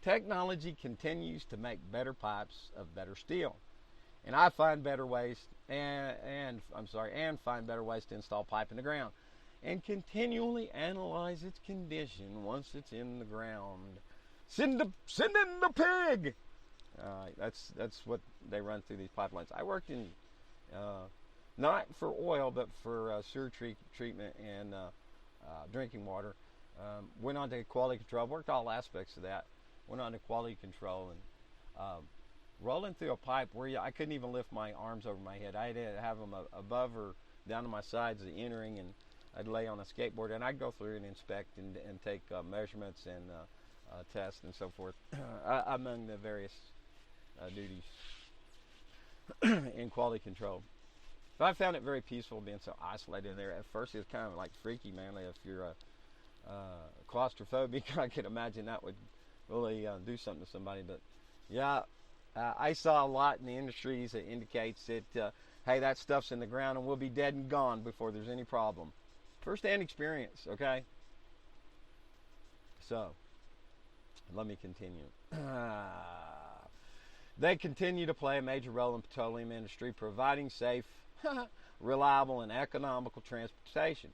Technology continues to make better pipes of better steel, and I find better ways and find better ways to install pipe in the ground, and continually analyze its condition once it's in the ground. Send in the pig. That's what they run through these pipelines. I worked in not for oil, but for sewer treatment and drinking water. Went on to quality control. Worked all aspects of that. Went on to quality control and rolling through a pipe where I couldn't even lift my arms over my head. I had to have them above or down to my sides, the entering, and I'd lay on a skateboard and I'd go through and inspect and take measurements and test and so forth, among the various duties in quality control. But I found it very peaceful being so isolated in there. At first, it was kind of like freaky, man. If you're claustrophobic, I could imagine that would really do something to somebody. But yeah, I saw a lot in the industries that indicates that, hey, that stuff's in the ground and we'll be dead and gone before there's any problem. First-hand experience, okay? So, let me continue. They continue to play a major role in the petroleum industry, providing safe, reliable, and economical transportation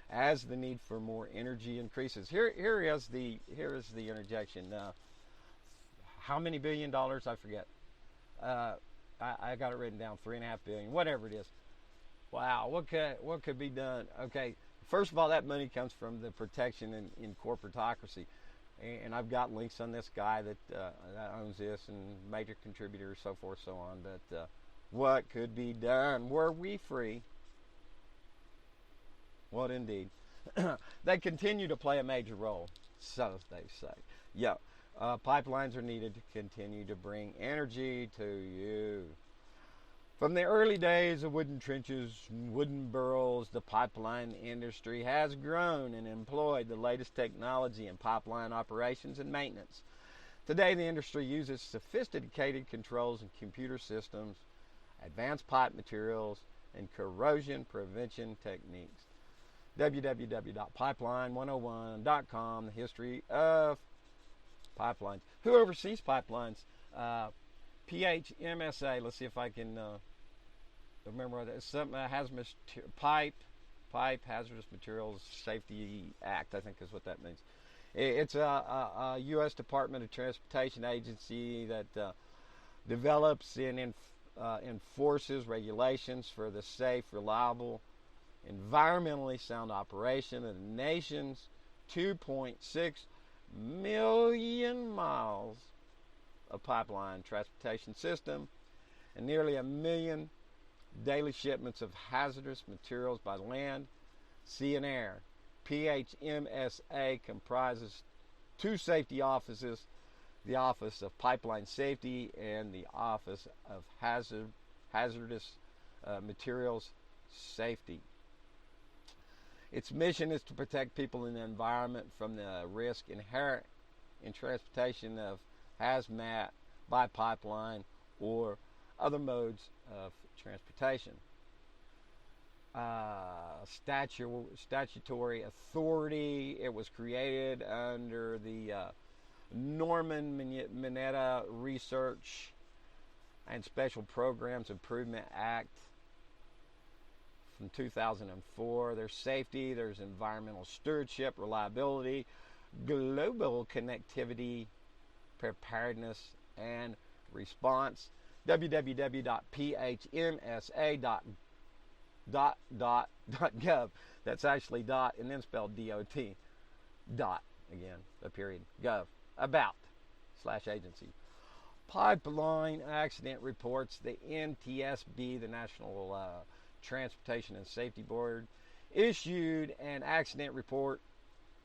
as the need for more energy increases. Here is the interjection. How many $1 billion? I forget. I got it written down. $3.5 billion, whatever it is. Wow, what could be done? Okay, first of all, that money comes from the protection in corporatocracy. And I've got links on this guy that owns this and major contributors, so forth, so on. But what could be done? Were we free? What indeed. They continue to play a major role, so they say. Yeah, pipelines are needed to continue to bring energy to you. From the early days of wooden trenches, wooden burrows, the pipeline industry has grown and employed the latest technology in pipeline operations and maintenance. Today, the industry uses sophisticated controls and computer systems, advanced pipe materials, and corrosion prevention techniques. www.pipeline101.com, the history of pipelines. Who oversees pipelines? PHMSA. Let's see if I can remember that. Some hazardous pipe hazardous materials safety act, I think is what that means. It's a U.S. Department of Transportation agency that develops and enforces regulations for the safe, reliable environmentally sound operation of the nation's 2.6 million miles of pipeline transportation system and nearly 1 million daily shipments of hazardous materials by land, sea, and air. PHMSA comprises two safety offices, the Office of Pipeline Safety and the Office of Hazardous Materials Safety. Its mission is to protect people and the environment from the risk inherent in transportation of hazmat by pipeline or other modes of transportation. Statutory authority. It was created under the Norman Mineta Research and Special Programs Improvement Act from 2004. There's safety, there's environmental stewardship, reliability, global connectivity, preparedness, and response. www.phmsa.gov. That's actually dot and then spelled D-O-T. Dot, again, a period, gov. About, /agency. Pipeline accident reports. The NTSB, the National Transportation and Safety Board, issued an accident report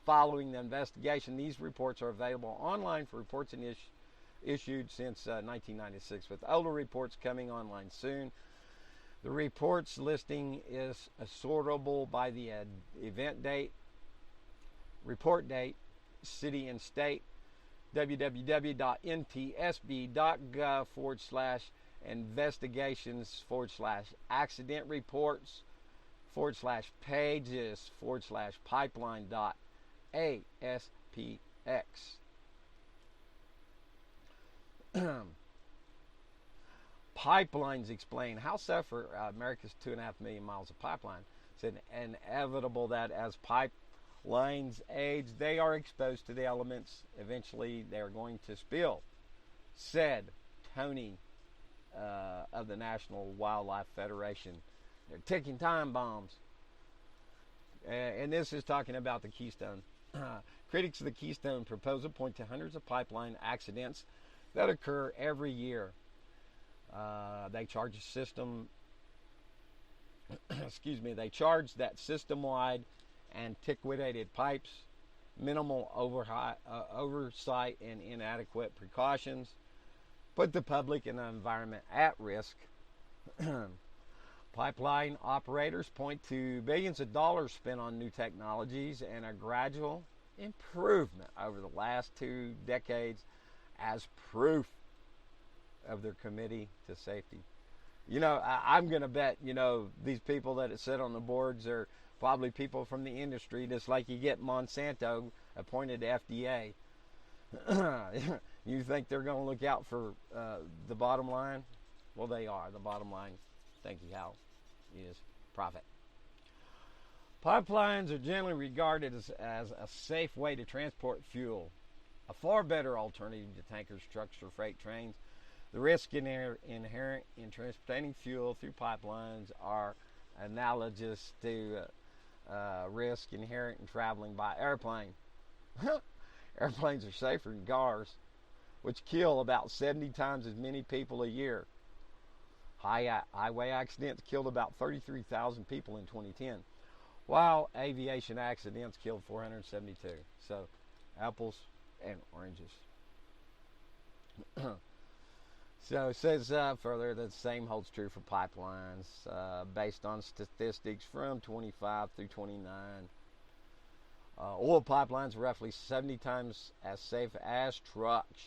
following the investigation. These reports are available online for reports and issued since 1996, with older reports coming online soon. The reports listing is sortable by the event date, report date, city and state. www.ntsb.gov/investigations/accident reports /pages/pipeline.aspx. Pipelines explain how suffer America's 2.5 million miles of pipeline. It's inevitable that as pipelines age, they are exposed to the elements. Eventually, they are going to spill, said Tony of the National Wildlife Federation. They're ticking time bombs. And this is talking about the Keystone. Critics of the Keystone proposal point to hundreds of pipeline accidents that occur every year. They charge a system, they charge that system-wide antiquated pipes, minimal oversight, and inadequate precautions put the public and the environment at risk. Pipeline operators point to billions of dollars spent on new technologies and a gradual improvement over the last 2 decades as proof of their committee to safety. I'm going to bet, these people that sit on the boards are probably people from the industry, just like you get Monsanto appointed to FDA. You think they're going to look out for the bottom line? Well, they are. The bottom line, thank you, Hal, is profit. Pipelines are generally regarded as a safe way to transport fuel, a far better alternative to tankers, trucks, or freight trains. The risk inherent in transporting fuel through pipelines are analogous to risk inherent in traveling by airplane. Airplanes are safer than cars, which kill about 70 times as many people a year. Highway accidents killed about 33,000 people in 2010, while aviation accidents killed 472. So, apples and oranges. So it says further that the same holds true for pipelines based on statistics from 25 through 29. Oil pipelines are roughly 70 times as safe as trucks.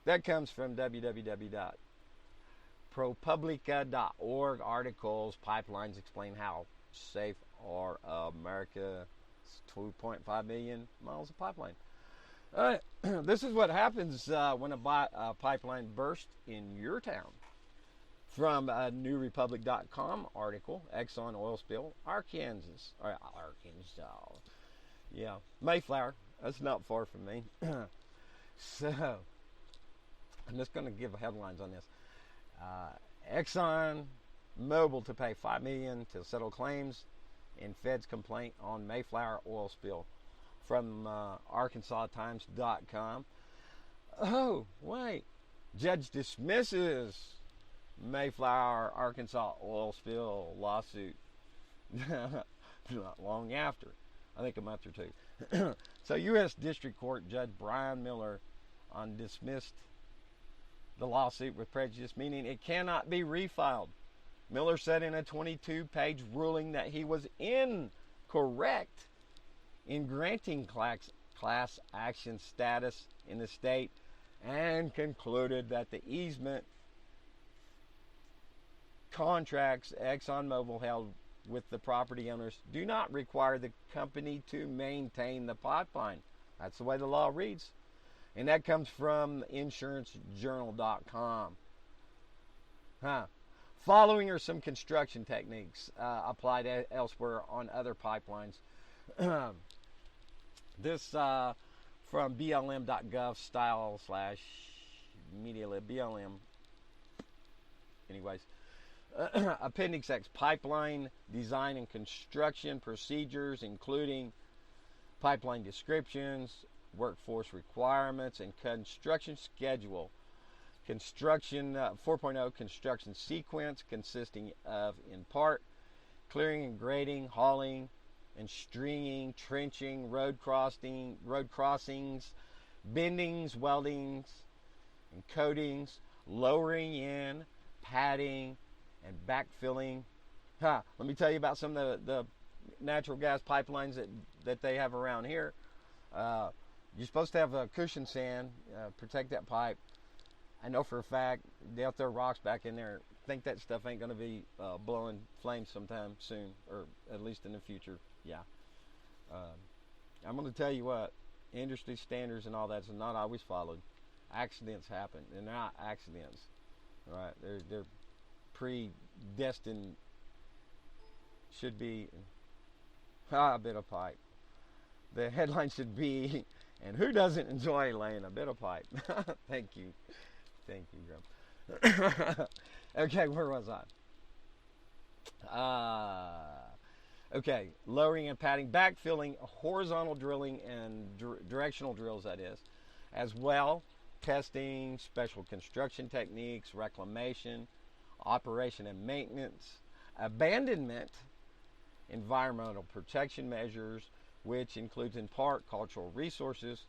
That comes from www.propublica.org articles. Pipelines explain how safe are America's 2.5 million miles of pipeline. This is what happens when a pipeline bursts in your town. From a newrepublic.com article, Exxon oil spill, Arkansas. Yeah, Mayflower. That's not far from me. So, I'm just going to give headlines on this. Exxon Mobil to pay $5 million to settle claims in Fed's complaint on Mayflower oil spill. From ArkansasTimes.com. Oh, wait. Judge dismisses Mayflower, Arkansas oil spill lawsuit. Not long after. I think a month or two. So U.S. District Court Judge Brian Miller dismissed the lawsuit with prejudice, meaning it cannot be refiled. Miller said in a 22-page ruling that he was incorrect in granting class action status in the state, and concluded that the easement contracts ExxonMobil held with the property owners do not require the company to maintain the pipeline. That's the way the law reads. And that comes from insurancejournal.com. Following are some construction techniques applied elsewhere on other pipelines. This from blm.gov style/media BLM. Anyways, Appendix X, pipeline design and construction procedures, including pipeline descriptions, workforce requirements, and construction schedule. Construction 4.0 construction sequence, consisting of, in part, clearing and grading, hauling and stringing, trenching, road crossings, bendings, weldings, and coatings, lowering in, padding, and backfilling. Let me tell you about some of the natural gas pipelines that they have around here. You're supposed to have a cushion sand, protect that pipe. I know for a fact they'll throw rocks back in there. Think that stuff ain't going to be blowing flames sometime soon, or at least in the future. Yeah. I'm going to tell you what, industry standards and all that's not always followed. Accidents happen. They're not accidents, right? They're predestined. Should be a bit of pipe. The headline should be, and who doesn't enjoy laying a bit of pipe? Thank you, Grum. Okay, where was I? Okay, lowering and padding, backfilling, horizontal drilling, and directional drills, that is, as well, testing, special construction techniques, reclamation, operation and maintenance, abandonment, environmental protection measures, which includes in part cultural resources.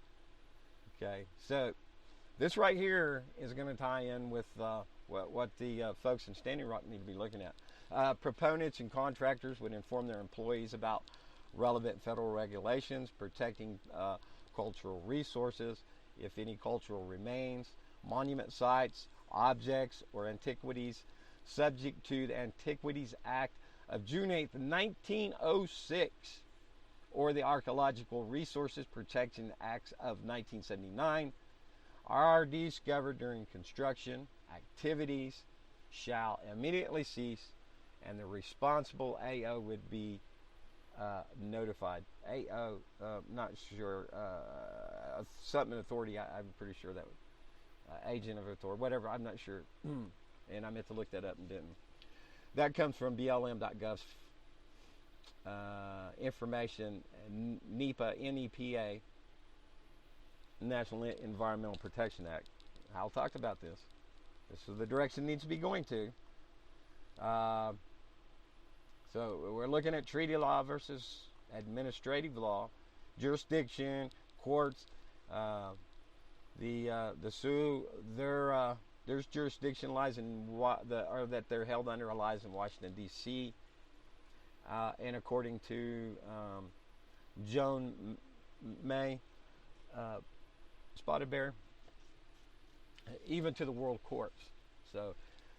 Okay, so this right here is going to tie in with what the folks in Standing Rock need to be looking at. Proponents and contractors would inform their employees about relevant federal regulations protecting cultural resources, if any cultural remains, monument sites, objects, or antiquities subject to the Antiquities Act of June 8th, 1906, or the Archaeological Resources Protection Acts of 1979, are discovered during construction activities shall immediately cease, and the responsible AO would be notified. AO, not sure, something authority, I'm pretty sure that was agent of authority, whatever, I'm not sure. And I meant to look that up and didn't. That comes from blm.gov's information, NEPA, N-E-P-A, National Environmental Protection Act. Hal talked about this. This is the direction it needs to be going to. So we're looking at treaty law versus administrative law, jurisdiction, courts. The Sioux, there's jurisdiction lies in or that they're held under lies in Washington D.C. And according to Joan May, Spotted Bear, even to the world courts. So,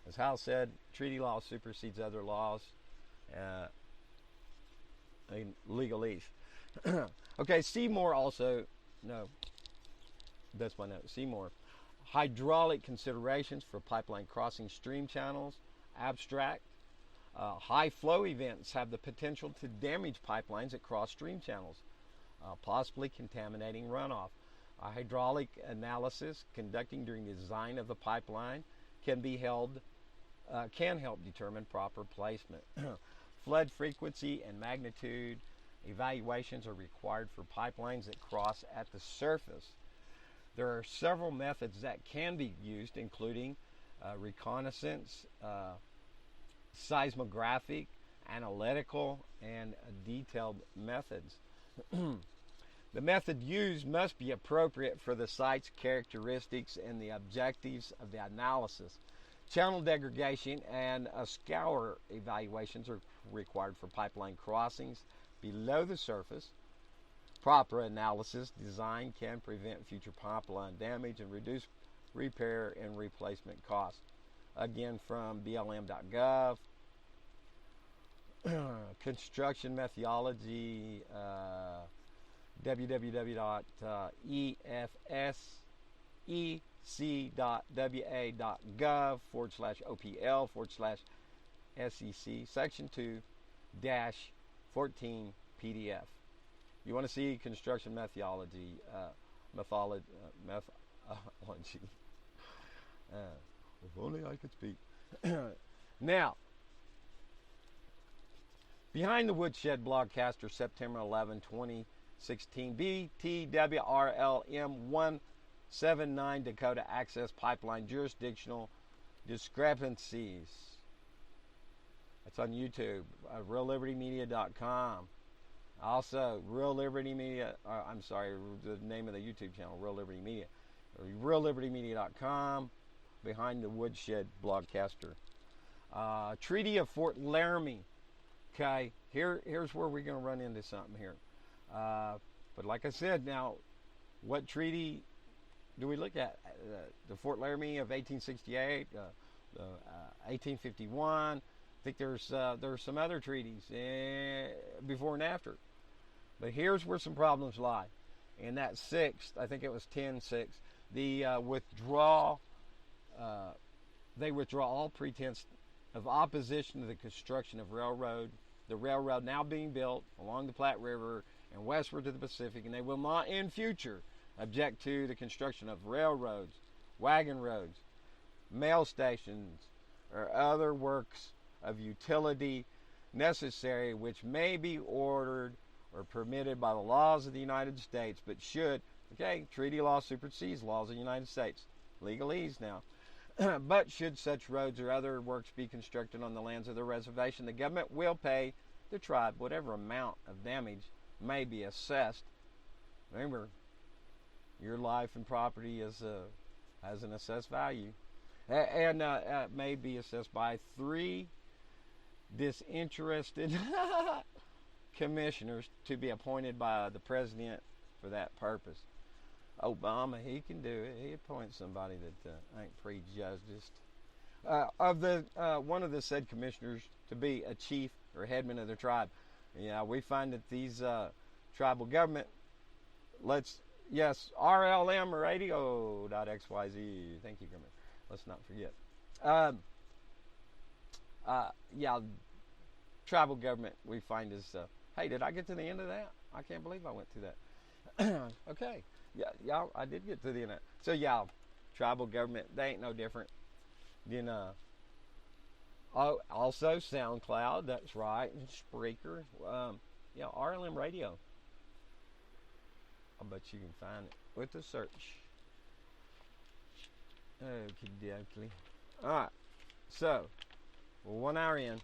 as Hal said, treaty law supersedes other laws, legalese. Okay, Seymour also, no, that's my note. Seymour, hydraulic considerations for pipeline crossing stream channels, abstract. High flow events have the potential to damage pipelines that cross stream channels, possibly contaminating runoff. A hydraulic analysis conducting during the design of the pipeline can be held can help determine proper placement. Flood frequency and magnitude evaluations are required for pipelines that cross at the surface. There are several methods that can be used, including reconnaissance, seismographic, analytical, and detailed methods. The method used must be appropriate for the site's characteristics and the objectives of the analysis. Channel degradation and scour evaluations are required for pipeline crossings below the surface. Proper analysis design can prevent future pipeline damage and reduce repair and replacement costs. Again, from blm.gov. Construction methodology, www.efsec.wa.gov/OPL/SEC Section 2-14 PDF. You want to see construction methodology, methodology. If only I could speak. Now, Behind the Woodshed Blogcaster, September 11, 2016, BTWRLM 179 Dakota Access Pipeline Jurisdictional Discrepancies. That's on YouTube, reallibertymedia.com. Also, Real Liberty Media, the name of the YouTube channel, Real Liberty Media. reallibertymedia.com, Behind the Woodshed Blogcaster. Treaty of Fort Laramie. Okay, here's where we're going to run into something here. But like I said, now, what treaty do we look at? The Fort Laramie of 1868, 1851. I think there's some other treaties before and after. But here's where some problems lie. In that sixth, I think it was 10-6, the they withdraw all pretense of opposition to the construction of railroad, the railroad now being built along the Platte River and westward to the Pacific, and they will not in future object to the construction of railroads, wagon roads, mail stations, or other works of utility necessary which may be ordered or permitted by the laws of the United States, but should, treaty law supersedes laws of the United States. Legalese now. But should such roads or other works be constructed on the lands of the reservation, the government will pay the tribe whatever amount of damage may be assessed. Remember, your life and property has an assessed value, and may be assessed by 3 disinterested commissioners to be appointed by the president for that purpose. Obama, he can do it. He appoints somebody that ain't prejudiced. One of the said commissioners to be a chief or headman of the tribe. We find that these tribal government, RLM radio.xyz. Thank you, Government. Let's not forget. Tribal government we find is, hey, did I get to the end of that? I can't believe I went through that. Okay. Yeah, I did get to the end of that. So, tribal government, they ain't no different than, also SoundCloud, that's right, and Spreaker, RLM Radio. I bet you can find it with the search. Okie dokie. Alright, so, 1 hour in.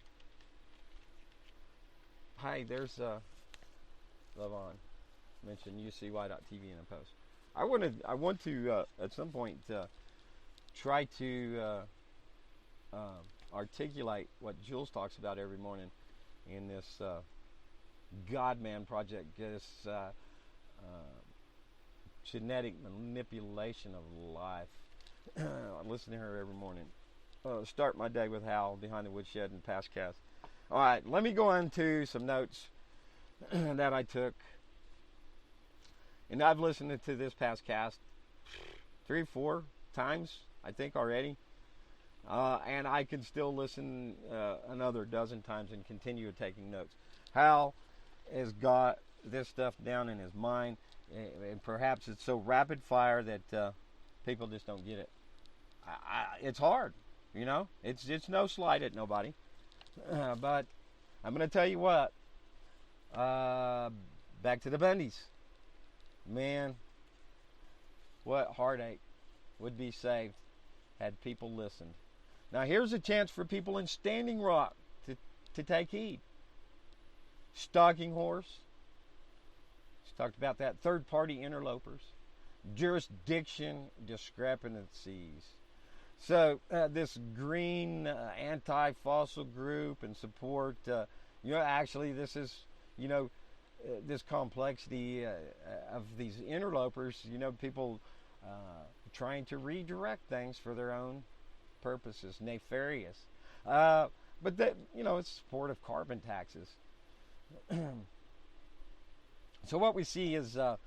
Hey, there's, Love On. Mention ucy.tv in a post. I want to at some point try to articulate what Jules talks about every morning in this God-Man project, this genetic manipulation of life. I listen to her every morning. Start my day with Hal behind the woodshed and past cast. All right, let me go into some notes that I took. And I've listened to this past cast 3 or 4 times, I think, already. And I can still listen another dozen times and continue taking notes. Hal has got this stuff down in his mind, and perhaps it's so rapid fire that people just don't get it. It's hard. It's no slight at nobody. But I'm going to tell you what. Back to the Bundys. Man, what heartache would be saved had people listened. Now here's a chance for people in Standing Rock to take heed. Stalking horse. She's talked about that. Third-party interlopers. Jurisdiction discrepancies. So this green anti-fossil group and support, actually this is, this complexity of these interlopers, people trying to redirect things for their own purposes, nefarious. But that, it's support of carbon taxes. So what we see is the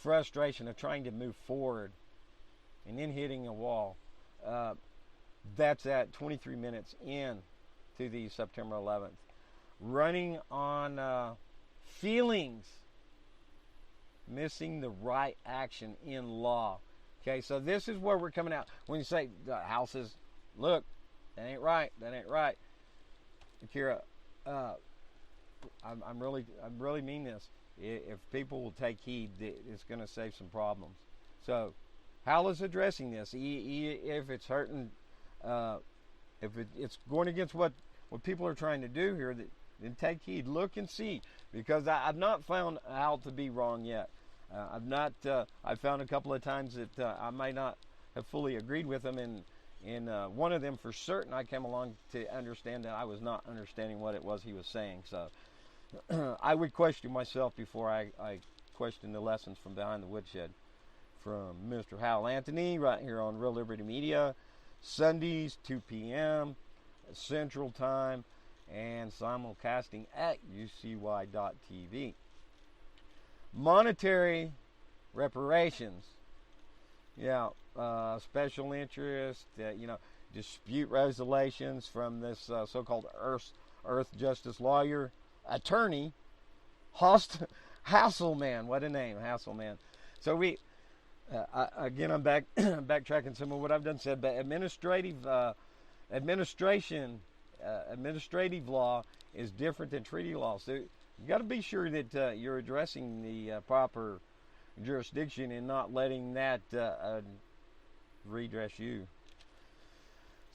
frustration of trying to move forward and then hitting a wall. That's at 23 minutes in to the September 11th. Running on feelings, missing the right action in law. Okay, so this is where we're coming out. When you say the House is, look, that ain't right. Kira, I really mean this. If people will take heed, it's going to save some problems. So, Hal is addressing this. If it's hurting, if it's going against what people are trying to do here, then take heed. Look and see, because I've not found Hal to be wrong yet. I've found a couple of times that I may not have fully agreed with him, and one of them for certain I came along to understand that I was not understanding what it was he was saying. So I would question myself before I question the lessons from behind the woodshed from Mr. Hal Anthony right here on Real Liberty Media, Sundays 2 p.m. Central Time, and simulcasting at ucy.tv. Monetary reparations. Special interest, dispute resolutions from this so-called Earth Justice lawyer, attorney, Hasselman. What a name, Hasselman. So I'm backtracking some of what I've done said, but administrative law is different than treaty law. So you got to be sure that you're addressing the proper jurisdiction and not letting that redress you.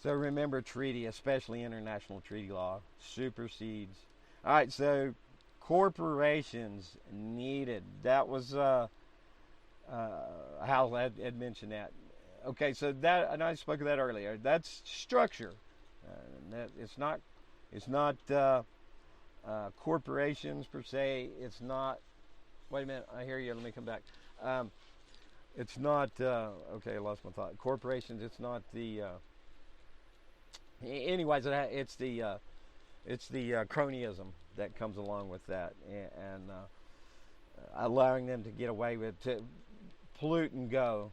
So remember, treaty, especially international treaty law, supersedes. All right, so corporations needed. That was Hal had mentioned that. Okay, so that, and I spoke of that earlier. That's structure. It's not corporations per se. It's not. Wait a minute. I hear you. Let me come back. It's not. Okay, I lost my thought. Corporations. It's not the. Anyways, it's the cronyism that comes along with that, and allowing them to get away with to pollute and go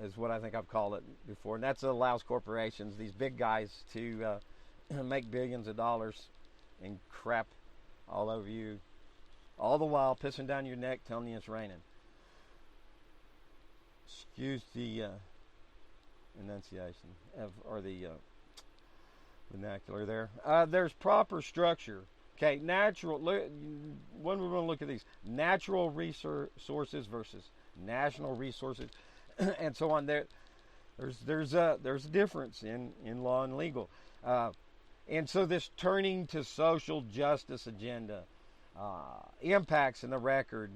is what I think I've called it before, and that allows corporations, these big guys, to make billions of dollars and crap all over you, all the while pissing down your neck, telling you it's raining. Excuse the enunciation or the vernacular there. There's proper structure. Okay, natural. When we're going to look at these natural resources versus national resources, and so on. There's a difference in law and legal, and so this turning to social justice agenda impacts in the record,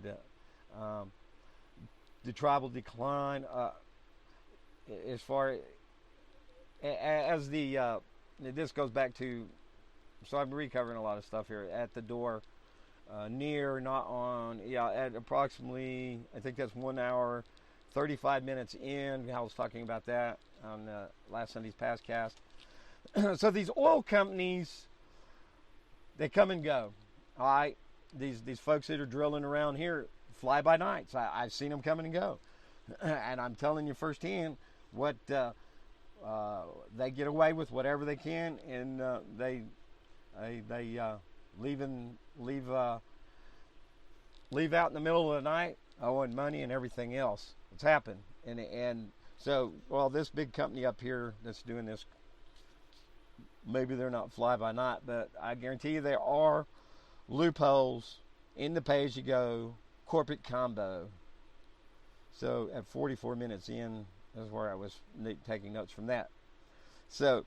the tribal decline, as far as the this goes back to. So I'm recovering a lot of stuff here at the door, near, not on, at approximately, I think that's 1 hour, 35 minutes in. I was talking about that on last Sunday's Pastcast. So these oil companies, they come and go. All right, these folks that are drilling around here fly by nights. I've seen them come and go, and I'm telling you firsthand what they get away with whatever they can, and they leave out in the middle of the night, owing money and everything else. It's happened, and so this big company up here that's doing this maybe they're not fly by night, but I guarantee you there are loopholes in the pay-as-you-go corporate combo. So at 44 minutes in is where I was taking notes from that. So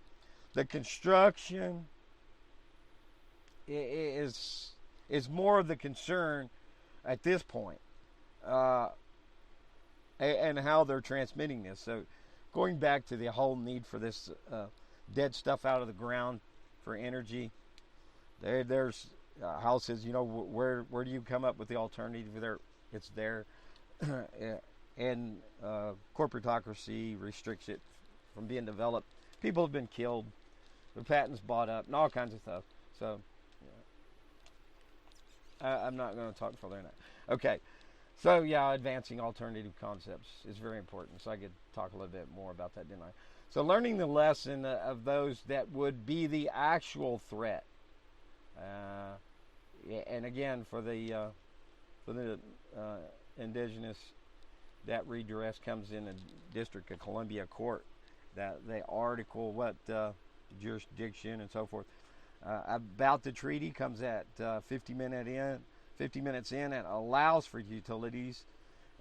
the construction is more of the concern at this point, and how they're transmitting this. So going back to the whole need for this dead stuff out of the ground for energy, there's Hal says, where do you come up with the alternative? It's there, and corporatocracy restricts it from being developed. People have been killed, the patents bought up, and all kinds of stuff. So I'm not going to talk further than that. Okay, so advancing alternative concepts is very important. So I could talk a little bit more about that, didn't I? So learning the lesson of those that would be the actual threat. And again, for the indigenous, that redress comes in the District of Columbia Court. That the article, jurisdiction and so forth. About the treaty comes at 50 minutes in, and allows for utilities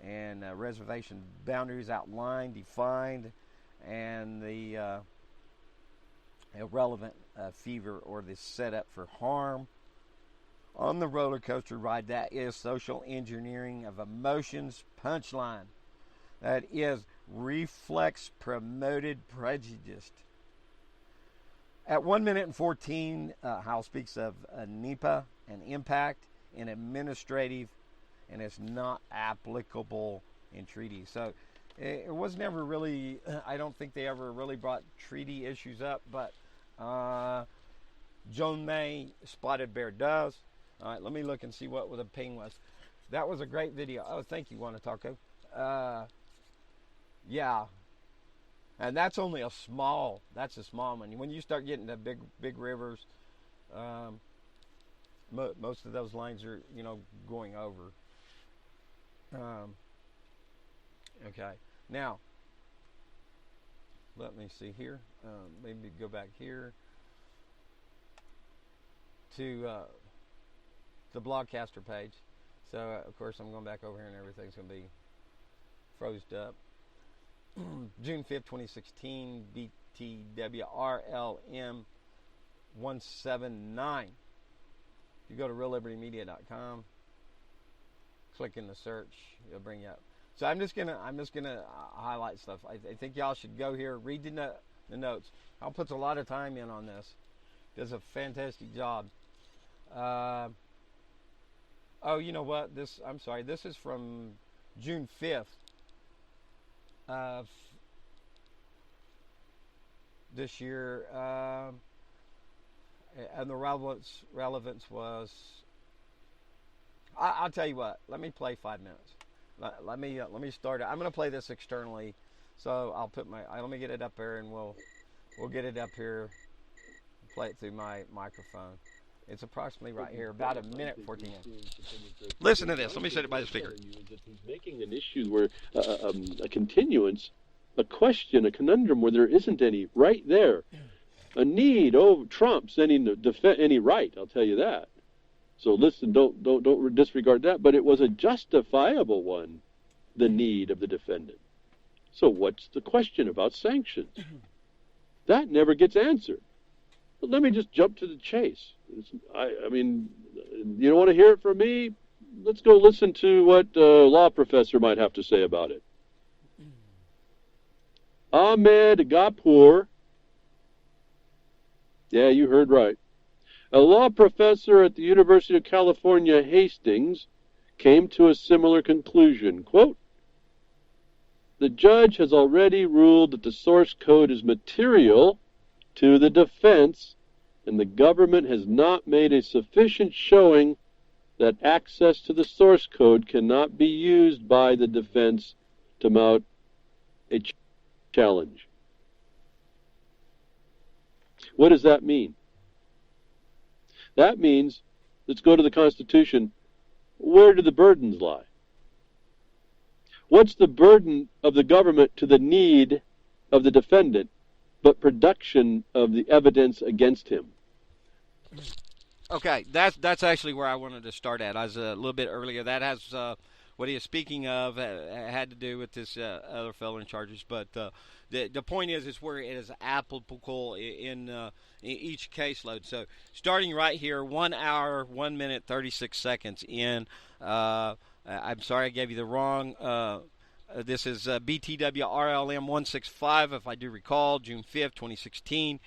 and reservation boundaries outlined, defined, and the irrelevant fever or the setup for harm on the roller coaster ride. That is social engineering of emotions punchline. That is reflex promoted prejudice. At 1 minute and 14, Hal speaks of NEPA, an impact in administrative, and it's not applicable in treaty. So it was never really, I don't think they ever really brought treaty issues up, but Joan May, Spotted Bear does. All right, let me look and see what the ping was. That was a great video. Oh, thank you, Wanataco. Yeah. And that's only a small one. When you start getting to big rivers, most of those lines are, going over. Okay. Now, let me see here. Maybe go back here to the Blogcaster page. So, of course, I'm going back over here and everything's going to be frozen up. June 5th, 2016, BTWRLM 179. If you go to reallibertymedia.com, click in the search, it'll bring you up. So I'm just gonna highlight stuff. I think y'all should go here, read the notes. Al puts a lot of time in on this. Does a fantastic job. You know what? This is from June 5th. This year, and the relevance was. I'll tell you what. Let me play 5 minutes. Let me start it. I'm going to play this externally, so I'll put let me get it up here, and we'll get it up here. Play it through my microphone. It's approximately right here, about a minute 14 in. Listen to this. Let me set it by the speaker. He's making an issue where a continuance, a question, a conundrum where there isn't any right there. A need trumps any right. I'll tell you that. So listen, don't disregard that. But it was a justifiable one, the need of the defendant. So what's the question about sanctions? That never gets answered. But let me just jump to the chase. I mean, you don't want to hear it from me? Let's go listen to what a law professor might have to say about it. Ahmed Ghapoor, yeah, you heard right, a law professor at the University of California, Hastings, came to a similar conclusion. Quote, the judge has already ruled that the source code is material to the defense, and the government has not made a sufficient showing that access to the source code cannot be used by the defense to mount a challenge. What does that mean? That means, let's go to the Constitution, where do the burdens lie? What's the burden of the government to the need of the defendant but production of the evidence against him. Okay, that's actually where I wanted to start at. I was a little bit earlier. That has what he is speaking of had to do with this other felony charges, but the point is where it is applicable in each caseload. So starting right here, 1 hour, 1 minute, 36 seconds in. I'm sorry I gave you the wrong. This is BTW RLM 165, if I do recall, June 5th, 2016.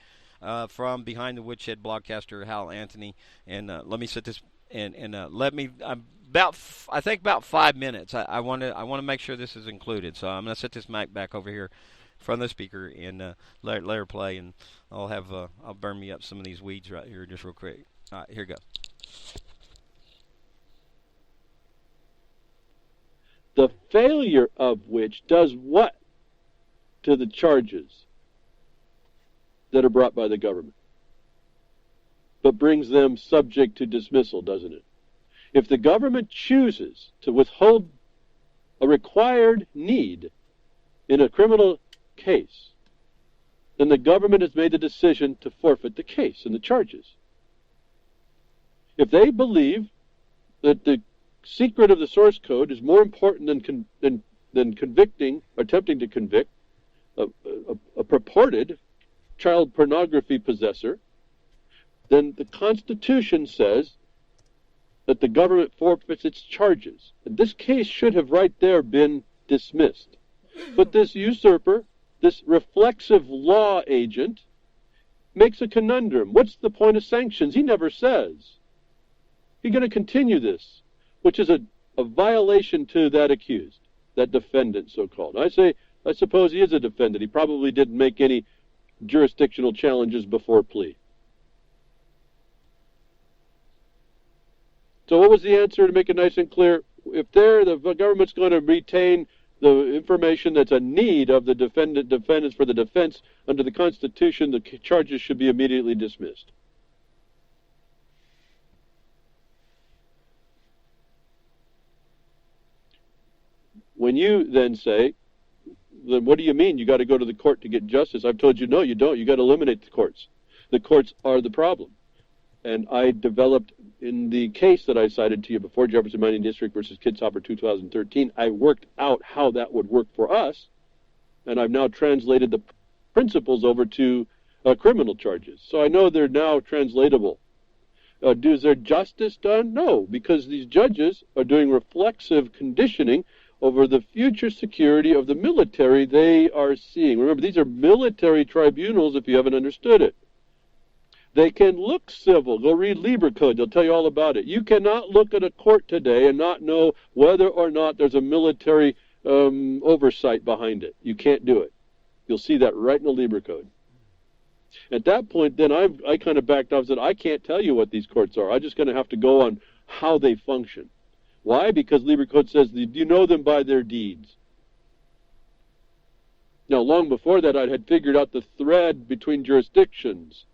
From Behind the Woodshed Blogcaster Hal Anthony, and let me set this and let me I think about 5 minutes. I want to make sure this is included, so I'm going to set this mic back over here from the speaker and let her play, and I'll burn me up some of these weeds right here just real quick. All right, here we go. The failure of which does what to the charges that are brought by the government, but brings them subject to dismissal, doesn't it? If the government chooses to withhold a required need in a criminal case, then the government has made the decision to forfeit the case and the charges. If they believe that the secret of the source code is more important than convicting or attempting to convict a purported child pornography possessor, then the Constitution says that the government forfeits its charges. And this case should have right there been dismissed. But this usurper, this reflexive law agent, makes a conundrum. What's the point of sanctions? He never says. He's going to continue this, which is a violation to that accused, that defendant, so-called. I suppose he is a defendant. He probably didn't make any jurisdictional challenges before plea. So what was the answer, to make it nice and clear? If the government's going to retain the information that's a need of the defendants for the defense under the Constitution, the charges should be immediately dismissed. When you then say, then what do you mean you got to go to the court to get justice? I've told you, no, you don't. You got to eliminate the courts. The courts are the problem. And I developed, in the case that I cited to you before, Jefferson Mining District versus Kitzhaber 2013, I worked out how that would work for us, and I've now translated the principles over to criminal charges. So I know they're now translatable. Is there justice done? No, because these judges are doing reflexive conditioning over the future security of the military they are seeing. Remember, these are military tribunals, if you haven't understood it. They can look civil. Go read livelihood. They'll tell you all about it. You cannot look at a court today and not know whether or not there's a military oversight behind it. You can't do it. You'll see that right in the livelihood. At that point, then I kind of backed off and said, I can't tell you what these courts are. I'm just going to have to go on how they function. Why? Because livelihood says you know them by their deeds. Now, long before that, I had figured out the thread between jurisdictions.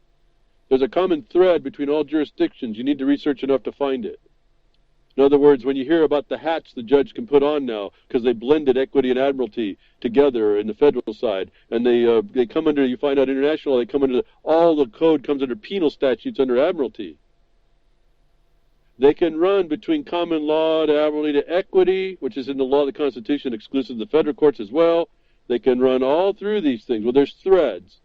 There's a common thread between all jurisdictions. You need to research enough to find it. In other words, when you hear about the hats the judge can put on now, because they blended equity and admiralty together in the federal side, and they come under, you find out international, they come under, all the code comes under penal statutes under admiralty. They can run between common law to admiralty to equity, which is in the law of the Constitution, exclusive of the federal courts as well. They can run all through these things. Well, there's threads.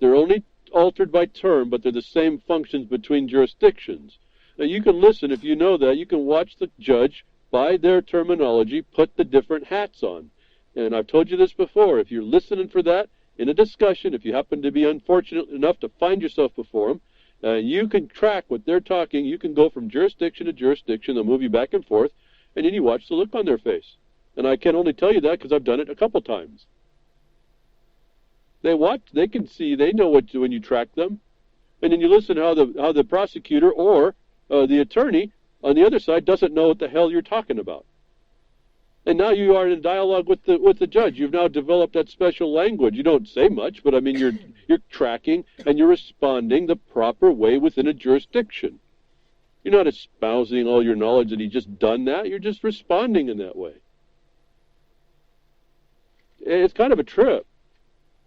They're only altered by term, but they're the same functions between jurisdictions. Now, you can listen, if you know that, you can watch the judge, by their terminology, put the different hats on. And I've told you this before, if you're listening for that in a discussion, if you happen to be unfortunate enough to find yourself before them, you can track what they're talking. You can go from jurisdiction to jurisdiction. They'll move you back and forth, and then you watch the look on their face. And I can only tell you that because I've done it a couple times. They watch, they can see, they know what when you track them, and then you listen how the prosecutor or the attorney on the other side doesn't know what the hell you're talking about. And now you are in a dialogue with the judge. You've now developed that special language. You don't say much, but I mean you're tracking and you're responding the proper way within a jurisdiction. You're not espousing all your knowledge that he's just done that. You're just responding in that way. It's kind of a trip.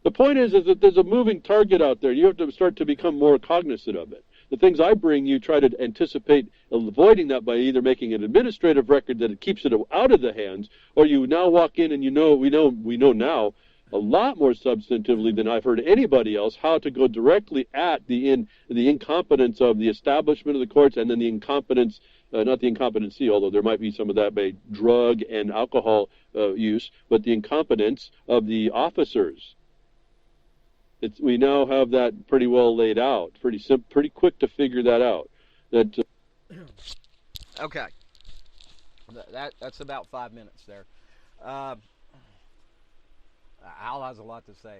The point is that there's a moving target out there. You have to start to become more cognizant of it. The things I bring you try to anticipate avoiding that by either making an administrative record that it keeps it out of the hands, or you now walk in and we know now a lot more substantively than I've heard anybody else how to go directly at the incompetence of the establishment of the courts, and then the incompetence, not the incompetency, although there might be some of that by drug and alcohol use, but the incompetence of the officers. We now have that pretty well laid out, pretty quick to figure that out. Okay, that's about 5 minutes there. Al has a lot to say.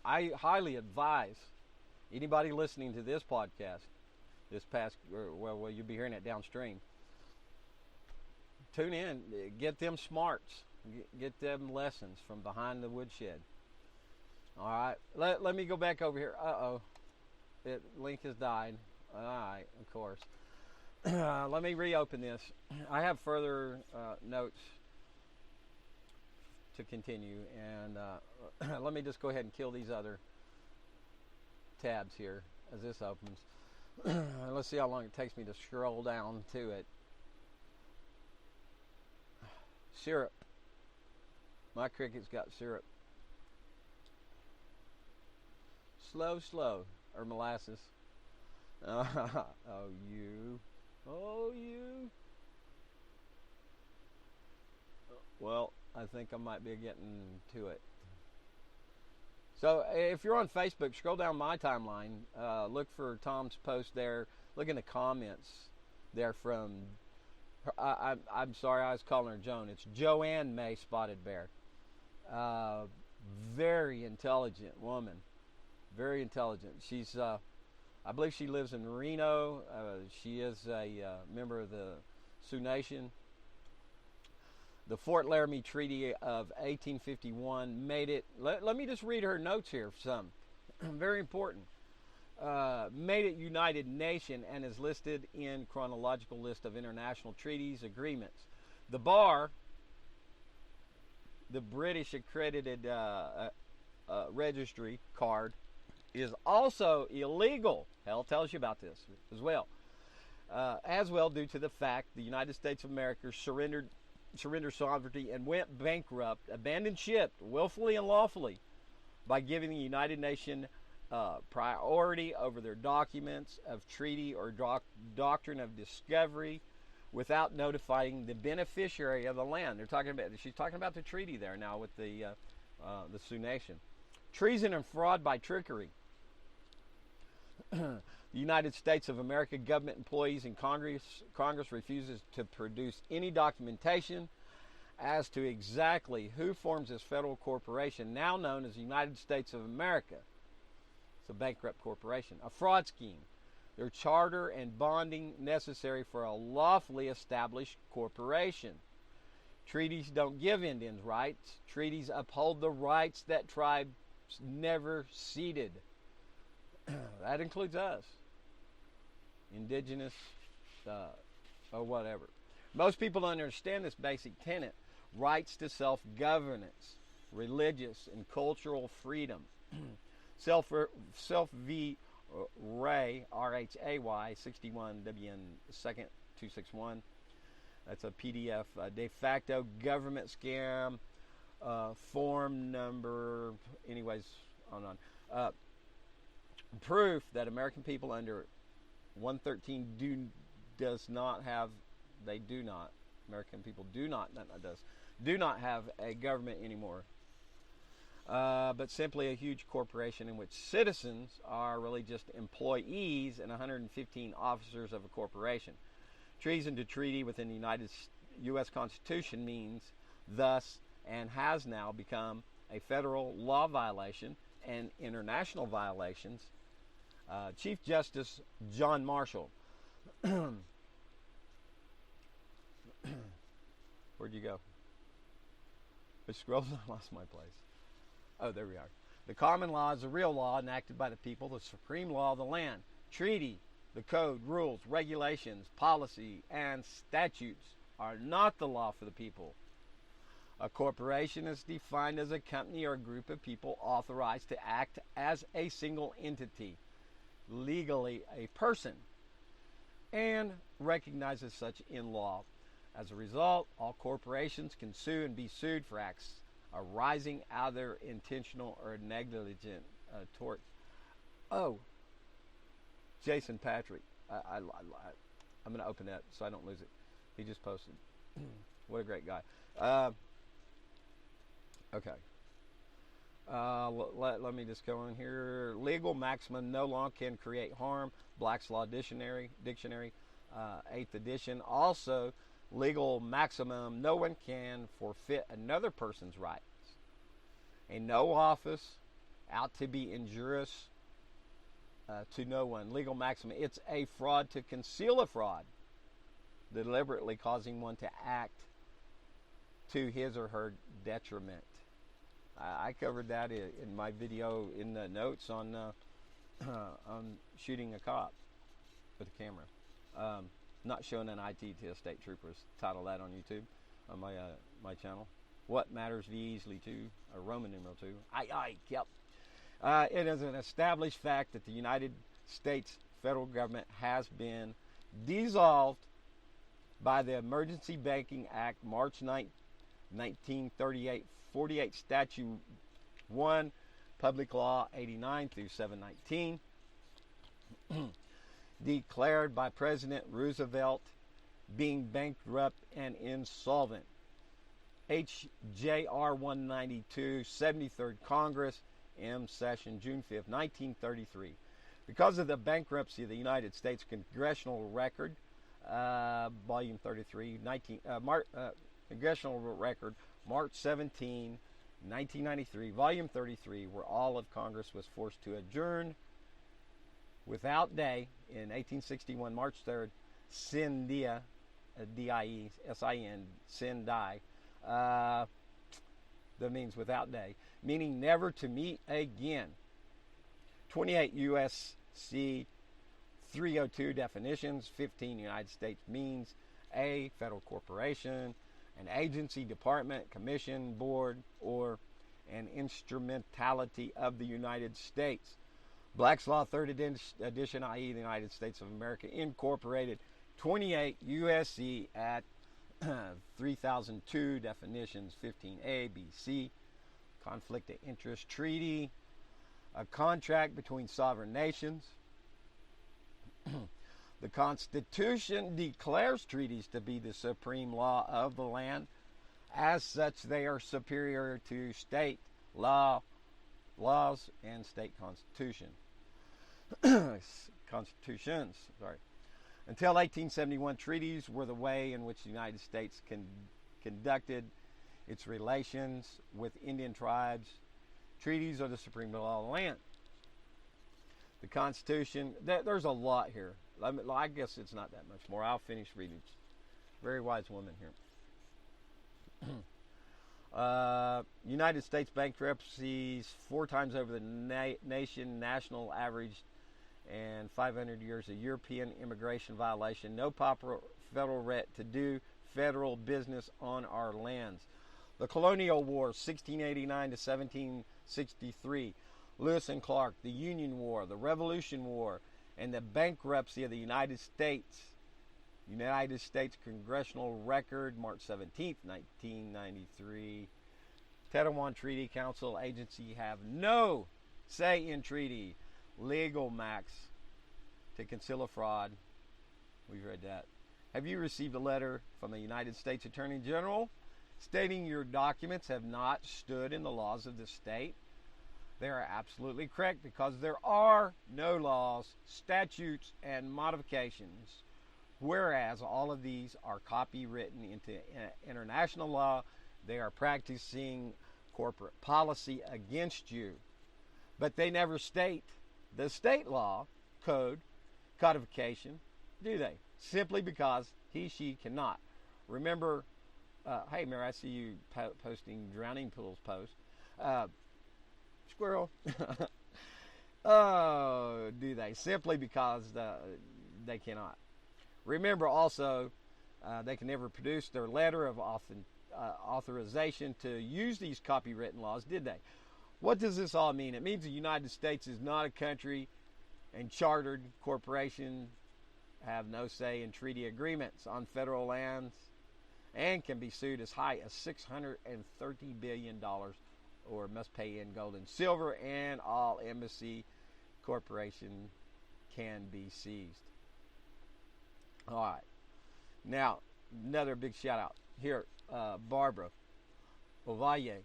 I highly advise anybody listening to this podcast, well, you'll be hearing it downstream. Tune in, get them smarts, get them lessons from behind the woodshed. All right, let me go back over here. Link has died. All right, of course. Let me reopen this. I have further notes to continue, and let me just go ahead and kill these other tabs here as this opens. Let's see how long it takes me to scroll down to it. Syrup. My cricket's got syrup. Slow, or molasses. Oh, you. Well, I think I might be getting to it. So if you're on Facebook, scroll down my timeline. Look for Tom's post there. Look in the comments there from... I'm sorry, I was calling her Joan. It's Joanne May Spotted Bear. Very intelligent woman. Very intelligent. She's, I believe she lives in Reno. She is a member of the Sioux Nation. The Fort Laramie Treaty of 1851 made it, let me just read her notes here for some. Very important. Made it United Nation and is listed in chronological list of international treaties, agreements. The bar, the British accredited registry card, is also illegal. Hell tells you about this as well. Due to the fact the United States of America surrendered sovereignty and went bankrupt, abandoned ship willfully and lawfully by giving the United Nations priority over their documents of treaty or doctrine of discovery without notifying the beneficiary of the land. She's talking about the treaty there now with the Sioux Nation. Treason and fraud by trickery. The United States of America government employees and Congress refuses to produce any documentation as to exactly who forms this federal corporation, now known as the United States of America. It's a bankrupt corporation. A fraud scheme. Their charter and bonding necessary for a lawfully established corporation. Treaties don't give Indians rights. Treaties uphold the rights that tribes never ceded. That includes us. Indigenous, or whatever. Most people don't understand this basic tenet. Rights to self-governance, religious and cultural freedom. Self v. Ray, R-H-A-Y, 61 WN 2nd 261. That's a PDF. De facto government scam. Form number, anyways, on. Proof that American people under 113 American people do not have a government anymore, but simply a huge corporation in which citizens are really just employees and 115 officers of a corporation. Treason to treaty within the U.S. Constitution means thus and has now become a federal law violation and international violations. Chief Justice John Marshall. Where'd you go? I scrolled and I lost my place. Oh, there we are. The common law is the real law enacted by the people, the supreme law of the land. Treaty, the code, rules, regulations, policy, and statutes are not the law for the people. A corporation is defined as a company or a group of people authorized to act as a single entity, legally a person, and recognized as such in law. As a result, all corporations can sue and be sued for acts arising out of their intentional or negligent torts. Oh, Jason Patrick. I'm going to open that so I don't lose it. He just posted. What a great guy. Okay. Let me just go in here. Legal maximum: no law can create harm. Black's Law Dictionary, 8th edition. Also, legal maximum: no one can forfeit another person's rights. And no office out to be injurious to no one. Legal maximum: it's a fraud to conceal a fraud, deliberately causing one to act to his or her detriment. I covered that in my video in the notes on shooting a cop with a camera. Not showing an IT to a state troopers. Title that on YouTube on my channel. What matters be easily to a Roman numeral 2. Yep. It is an established fact that the United States federal government has been dissolved by the Emergency Banking Act, March 9, 1938, 48 Statute 1, Public Law 89 through 719, declared by President Roosevelt being bankrupt and insolvent. H.J.R. 192, 73rd Congress, M. Session, June 5, 1933. Because of the bankruptcy of the United States Congressional Record, Volume 33, Congressional Record, March 17, 1993, Volume 33, where all of Congress was forced to adjourn without day in 1861, March 3rd, sin die, D-I-E, S-I-N, sin die. That means without day, meaning never to meet again. 28 U.S.C. 302 definitions. 15 United States means: a federal corporation, an agency, department, commission, board, or an instrumentality of the United States. Black's Law 3rd edition, i.e. the United States of America Incorporated. 28 U.S.C. at 3002 definitions. 15a, b, c. Conflict of interest treaty, a contract between sovereign nations. The Constitution declares treaties to be the supreme law of the land. As such, they are superior to state laws and state constitutions. Until 1871, treaties were the way in which the United States conducted its relations with Indian tribes. Treaties are the supreme law of the land. The Constitution, there's a lot here. I guess it's not that much more. I'll finish reading. Very wise woman here. United States bankruptcies 4 times over the nation, national average, and 500 years of European immigration violation. No proper federal right to do federal business on our lands. The Colonial War, 1689 to 1763. Lewis and Clark, the Union War, the Revolution War, and the bankruptcy of the United States. United States Congressional Record, March 17th, 1993. Tetuan Treaty Council agency have no say in treaty. Legal max to conceal a fraud. We've read that. Have you received a letter from the United States Attorney General stating your documents have not stood in the laws of the state? They are absolutely correct, because there are no laws, statutes, and modifications, whereas all of these are copywritten into international law. They are practicing corporate policy against you, but they never state the state law, code, codification, do they? Simply because he, she cannot. Remember, hey, Mary, I see you posting Drowning Pool's post. Squirrel. Oh, do they? Simply because they cannot. Remember also, they can never produce their letter of authorization to use these copywritten laws, did they? What does this all mean? It means the United States is not a country, and chartered corporations have no say in treaty agreements on federal lands and can be sued as high as $630 billion or must pay in gold and silver, and all embassy corporation can be seized. All right. Now, another big shout out here, Barbara Ovalle,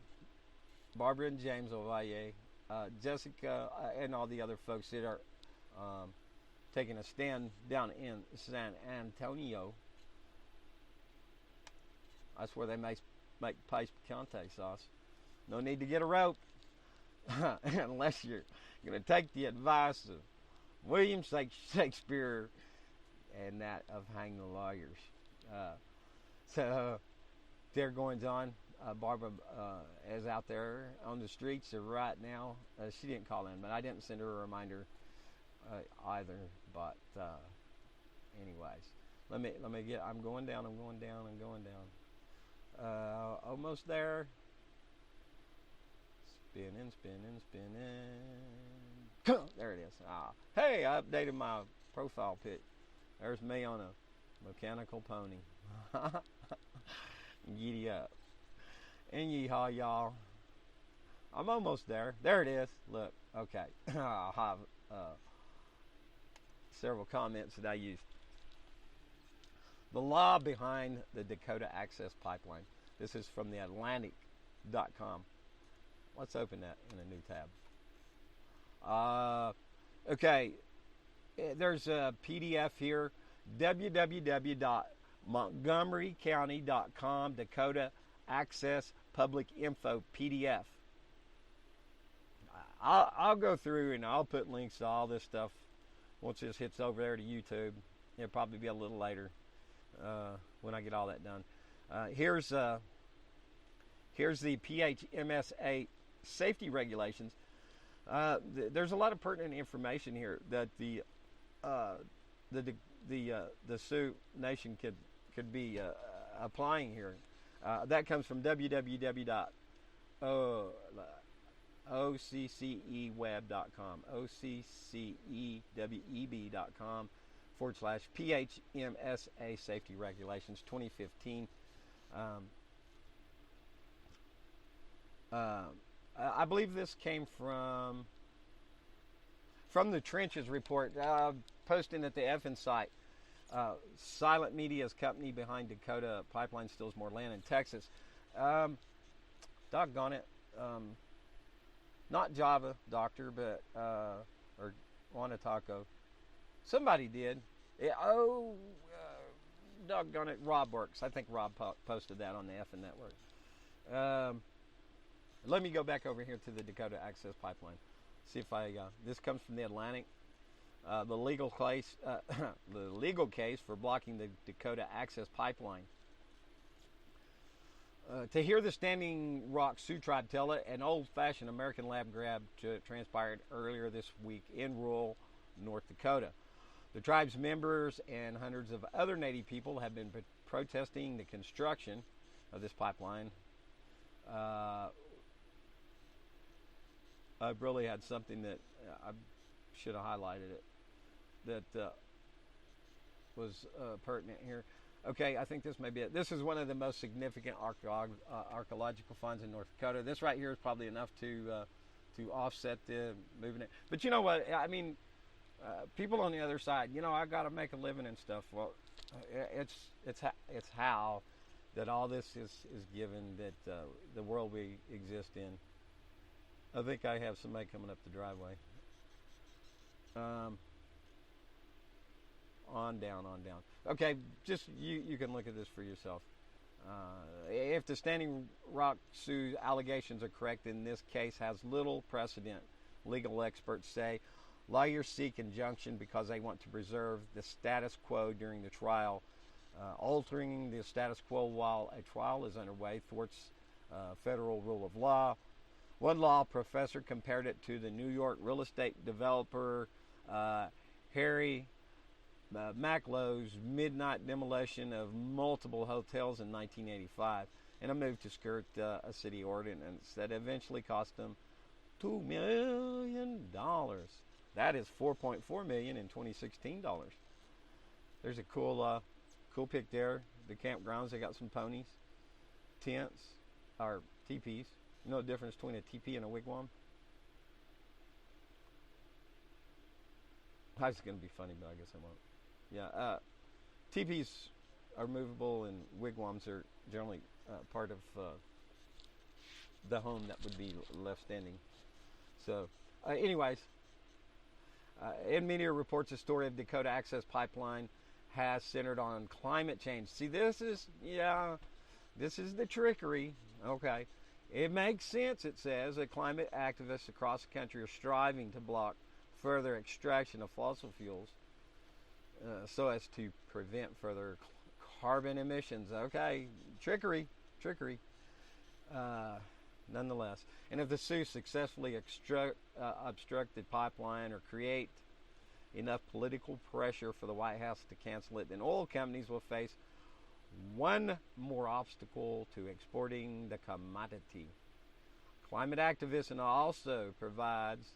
Barbara and James Ovalle, Jessica, and all the other folks that are taking a stand down in San Antonio. That's where they make pace picante sauce. No need to get a rope unless you're going to take the advice of William Shakespeare and that of Hang the Lawyers. So their goings on. Barbara is out there on the streets right now. She didn't call in, but I didn't send her a reminder either. But anyways, let me get. I'm going down. Almost there. Spinning. There it is. Hey, I updated my profile pic. There's me on a mechanical pony. Giddy up. And yeehaw, y'all. I'm almost there. There it is. Look. Okay. I'll have several comments that I used. The law behind the Dakota Access Pipeline. This is from the Atlantic.com. Let's open that in a new tab. Okay. There's a PDF here. www.montgomerycounty.com Dakota Access Public Info PDF. I'll go through and I'll put links to all this stuff once this hits over there to YouTube. It'll probably be a little later when I get all that done. Here's the PHMSA safety regulations. There's a lot of pertinent information here that the Sioux Nation could be applying here. That comes from www.occeweb.com, occeweb.com/PHMSA Safety Regulations 2015. I believe this came from the Trenches report, posting at the Effin site. Silent Media's company behind Dakota Pipeline steals more land in Texas. Doggone it. Not Java Doctor, but or Wanda Taco. Somebody did. Doggone it. Rob Works. I think Rob posted that on the Effin network. Let me go back over here to the Dakota Access Pipeline. See if this comes from the Atlantic. The legal case for blocking the Dakota Access Pipeline. To hear the Standing Rock Sioux Tribe tell it, an old-fashioned American lab grab transpired earlier this week in rural North Dakota. The tribe's members and hundreds of other Native people have been protesting the construction of this pipeline. I've really had something that I should have highlighted it that was pertinent here. Okay, I think this may be it. This is one of the most significant archaeological finds in North Dakota. This right here is probably enough to offset the moving it. But you know what? I mean, people on the other side, I got to make a living and stuff. Well, it's how that all this is given, that the world we exist in. I think I have somebody coming up the driveway. On down. Okay, just you can look at this for yourself. If the Standing Rock Sioux allegations are correct, then this case has little precedent. Legal experts say lawyers seek injunction because they want to preserve the status quo during the trial. Altering the status quo while a trial is underway thwarts federal rule of law. One law professor compared it to the New York real estate developer Harry Maclow's midnight demolition of multiple hotels in 1985. and a move to skirt a city ordinance that eventually cost them $2 million. That is $4.4 million in 2016 dollars. There's a cool pic there. The campgrounds, they got some ponies, tents, or teepees. You know the difference between a teepee and a wigwam? That's going to be funny, but I guess I won't. Yeah, teepees are movable, and wigwams are generally part of the home that would be left standing. So, anyways, Media reports the story of Dakota Access Pipeline has centered on climate change. See, this is the trickery. Okay. It makes sense, it says, that climate activists across the country are striving to block further extraction of fossil fuels so as to prevent further carbon emissions. Okay, trickery. Nonetheless, and if the Sioux successfully obstruct the pipeline or create enough political pressure for the White House to cancel it, then oil companies will face one more obstacle to exporting the commodity. Climate activists and also provides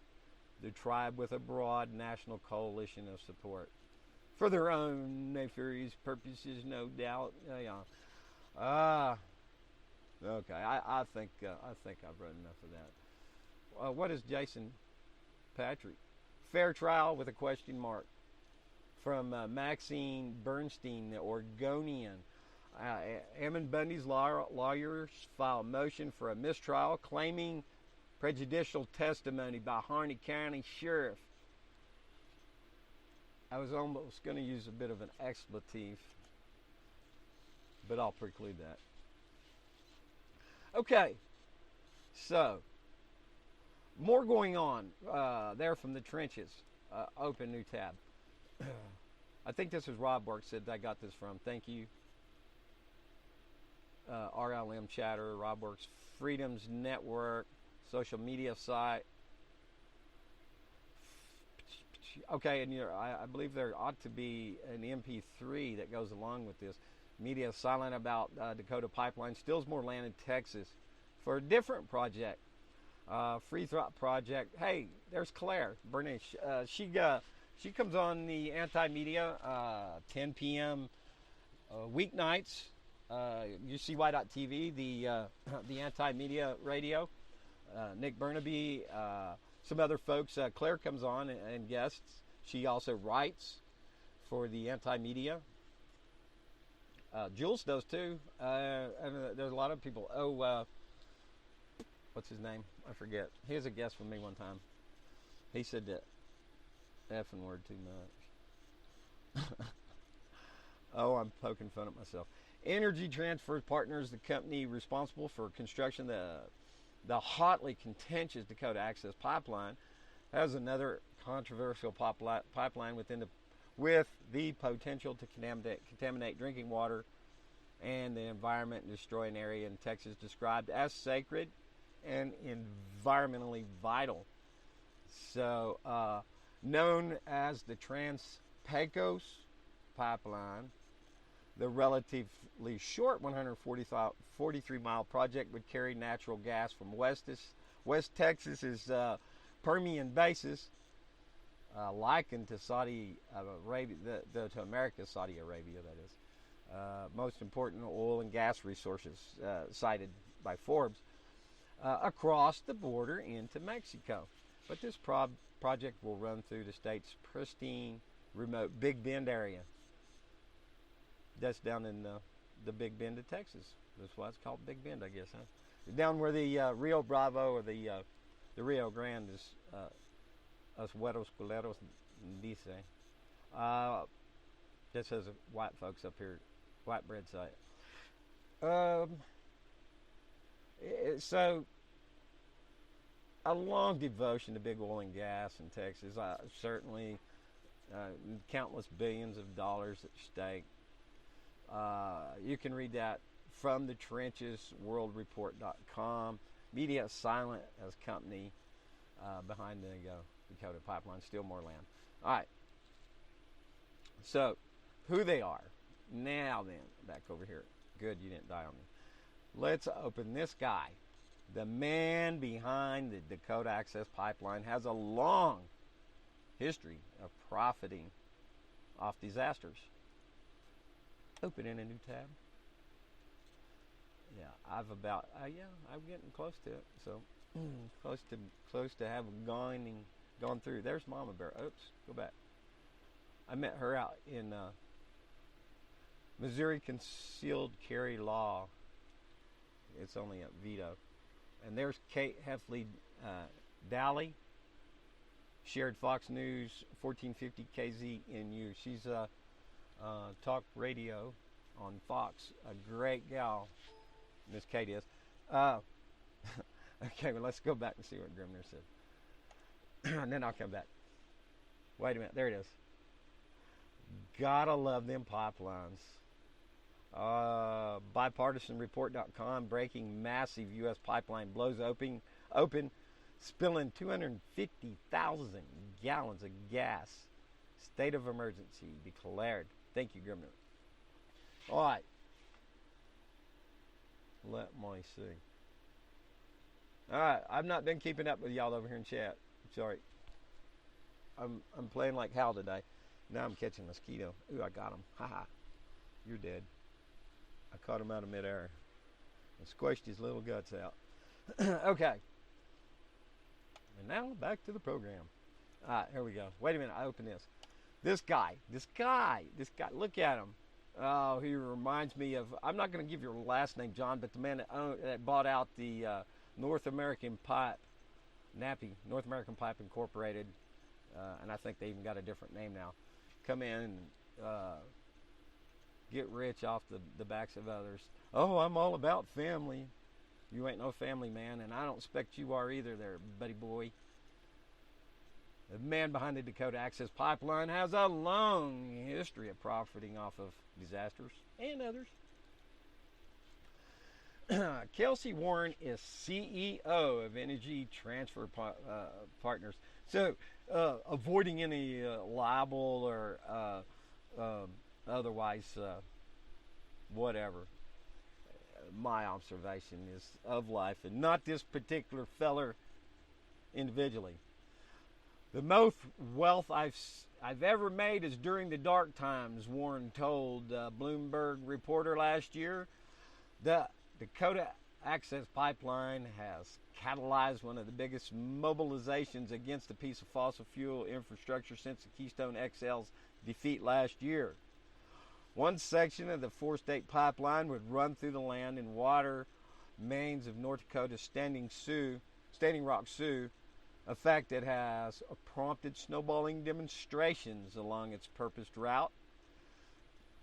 the tribe with a broad national coalition of support for their own nefarious purposes, no doubt. Okay, I think I've read enough of that. What is Jason Patrick? Fair trial with a question mark. From Maxine Bernstein, the Oregonian. Ammon Bundy's lawyers filed a motion for a mistrial claiming prejudicial testimony by Harney County Sheriff. I was almost going to use a bit of an expletive, but I'll preclude that. Okay, so more going on there from the trenches. Open new tab. I think this is Rob Works that I got this from. Thank you. RLM Chatter, Rob Works, Freedoms Network, social media site. Okay, and I believe there ought to be an MP3 that goes along with this. Media silent about Dakota Pipeline steals more land in Texas for a different project. Free Thought Project. Hey, there's Claire Bernish. She comes on the Anti-Media 10 p.m. Weeknights. UCY.TV, the Anti-Media Radio. Nick Burnaby, some other folks. Claire comes on and guests. She also writes for the Anti-Media. Jules does too. And there's a lot of people. What's his name? I forget. He was a guest with me one time. He said that effing word too much. Oh, I'm poking fun at myself. Energy Transfer Partners, the company responsible for construction the hotly contentious Dakota Access Pipeline, has another controversial pipeline with the potential to contaminate drinking water and the environment and destroy an area in Texas described as sacred and environmentally vital. So, known as the Trans-Pecos Pipeline, the relatively short 143-mile project would carry natural gas from West Texas's Permian Basin, likened to Saudi Arabia, to America's Saudi Arabia, that is. Most important oil and gas resources cited by Forbes across the border into Mexico. But this project will run through the state's pristine, remote Big Bend area. That's down in the Big Bend of Texas. That's why it's called Big Bend, I guess, huh? Down where the Rio Bravo or the Rio Grande is, Los Hueros Culeros, dice. This says white folks up here, white bread site. So, a long devotion to big oil and gas in Texas. Certainly, countless billions of dollars at stake. You can read that from the trenches, worldreport.com. Media silent as company behind the Dakota Pipeline, steal more land. All right. So, who they are. Now then, back over here. Good, you didn't die on me. Let's open this guy. The man behind the Dakota Access Pipeline has a long history of profiting off disasters. Open in a new tab. Yeah, I'm getting close to it. So close to having gone through. There's Mama Bear. Oops, go back. I met her out in Missouri Concealed Carry Law. It's only a veto. And there's Kate Heffley Dally. Shared Fox News 1450 KZNU. She's talk radio on Fox. A great gal, Miss Kate is. Okay, well, let's go back and see what Grimner said. And then I'll come back. Wait a minute. There it is. Gotta love them pipelines. Bipartisanreport.com, breaking massive U.S. pipeline blows open, spilling 250,000 gallons of gas. State of emergency declared. Thank you, Governor. All right. Let me see. All right, I've not been keeping up with y'all over here in chat. Sorry. I'm playing like Hal today. Now I'm catching a mosquito. Ooh, I got him. Haha. You're dead. I caught him out of midair and squished his little guts out. Okay. And now back to the program. All right, here we go. Wait a minute. I open this. This guy. Look at him. Oh, he reminds me of, I'm not going to give your last name, John, but the man that bought out the North American Pipe, NAPI, North American Pipe Incorporated, and I think they even got a different name now, come in and get rich off the backs of others. Oh, I'm all about family. You ain't no family man, and I don't expect you are either there, buddy boy. The man behind the Dakota Access Pipeline has a long history of profiting off of disasters and others. Kelsey Warren is CEO of Energy Transfer Partners. So, avoiding any libel or otherwise, whatever. My observation is of life, and not this particular feller individually. The most wealth I've ever made is during the dark times, Warren told Bloomberg Reporter last year. The Dakota Access Pipeline has catalyzed one of the biggest mobilizations against a piece of fossil fuel infrastructure since the Keystone XL's defeat last year. One section of the four-state pipeline would run through the land and water mains of North Dakota's Standing Rock Sioux, a fact that has prompted snowballing demonstrations along its purposed route.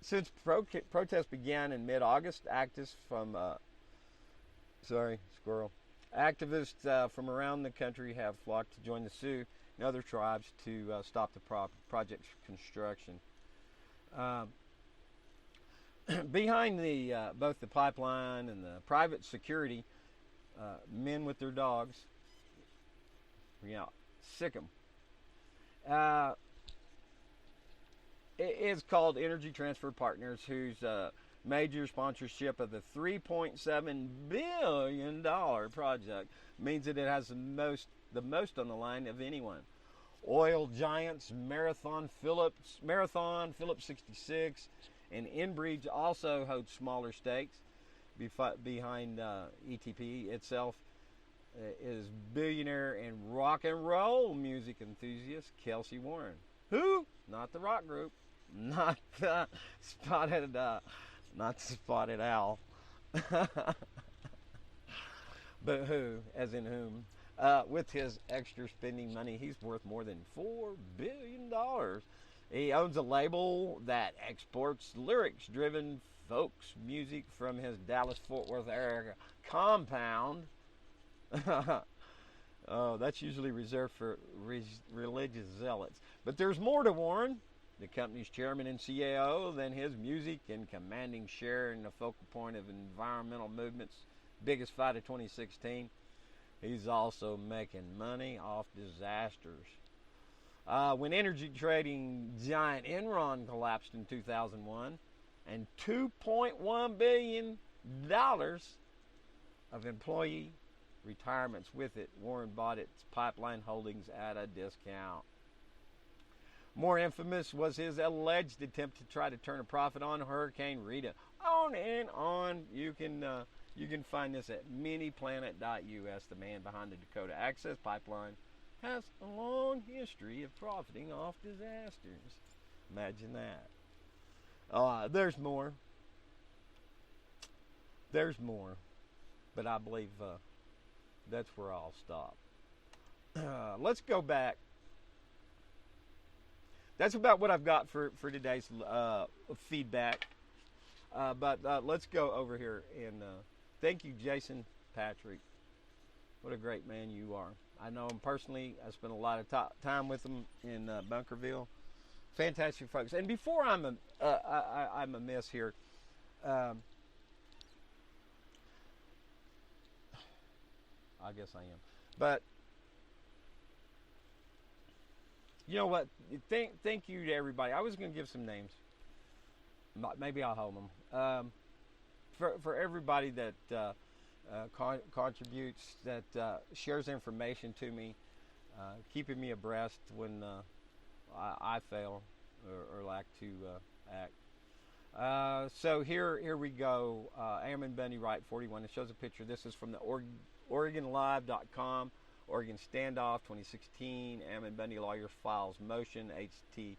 Since protests began in mid-August, activists from around the country have flocked to join the Sioux and other tribes to stop the project's construction. Behind both the pipeline and the private security, men with their dogs, sick 'em. It is called Energy Transfer Partners, whose major sponsorship of the $3.7 billion project means that it has the most on the line of anyone. Oil giants Marathon Phillips 66 and Enbridge also hold smaller stakes. Behind ETP itself is billionaire and rock and roll music enthusiast Kelsey Warren. Who? Not the rock group, not the Spotted Owl, but who? As in whom? With his extra spending money, he's worth more than $4 billion. He owns a label that exports lyrics-driven folks music from his Dallas-Fort Worth area compound. Oh, that's usually reserved for religious zealots. But there's more to Warren, the company's chairman and CEO, than his music and commanding share in the focal point of environmental movements' biggest fight of 2016. He's also making money off disasters. When energy trading giant Enron collapsed in 2001 and $2.1 billion of employee retirements with it. Warren bought its pipeline holdings at a discount. More infamous was his alleged attempt to try to turn a profit on Hurricane Rita. On and on. You can find this at miniplanet.us. The man behind the Dakota Access Pipeline has a long history of profiting off disasters. Imagine that. There's more. There's more. But I believe that's where I'll stop. Let's go back. That's about what I've got for today's feedback. But let's go over here. And thank you, Jason Patrick. What a great man you are. I know him personally. I spent a lot of time with him in Bunkerville. Fantastic folks. And before I'm amiss here, I guess I am. But you know what? Thank you to everybody. I was going to give some names. Maybe I'll hold them. For everybody that contributes, that shares information to me, keeping me abreast when I fail or lack to act. So here we go. Ammon Bundy Wright 41. It shows a picture. This is from the OregonLive.com. Oregon Standoff 2016. Ammon Bundy lawyer files motion. HT.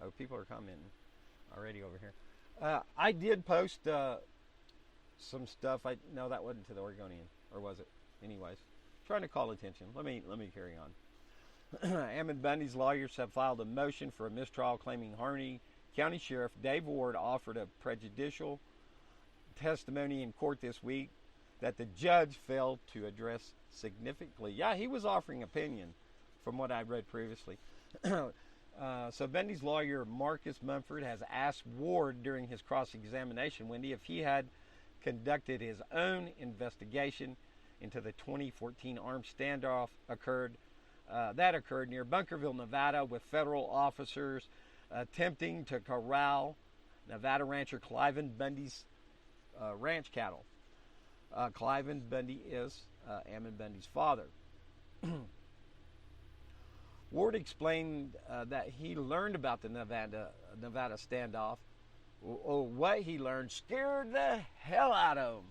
Oh, people are commenting already over here. I did post some stuff. No, that wasn't to the Oregonian, or was it? Anyways, trying to call attention. Let me carry on. Ammon Bundy's lawyers have filed a motion for a mistrial claiming Harney County Sheriff Dave Ward offered a prejudicial testimony in court this week that the judge failed to address significantly. Yeah, he was offering opinion from what I read previously. So Bundy's lawyer, Marcus Mumford, has asked Ward during his cross-examination, Wendy, if he had conducted his own investigation into the 2014 armed standoff that occurred near Bunkerville, Nevada, with federal officers attempting to corral Nevada rancher Cliven Bundy's ranch cattle. Cliven Bundy is Ammon Bundy's father. Ward explained that he learned about the Nevada standoff. What he learned scared the hell out of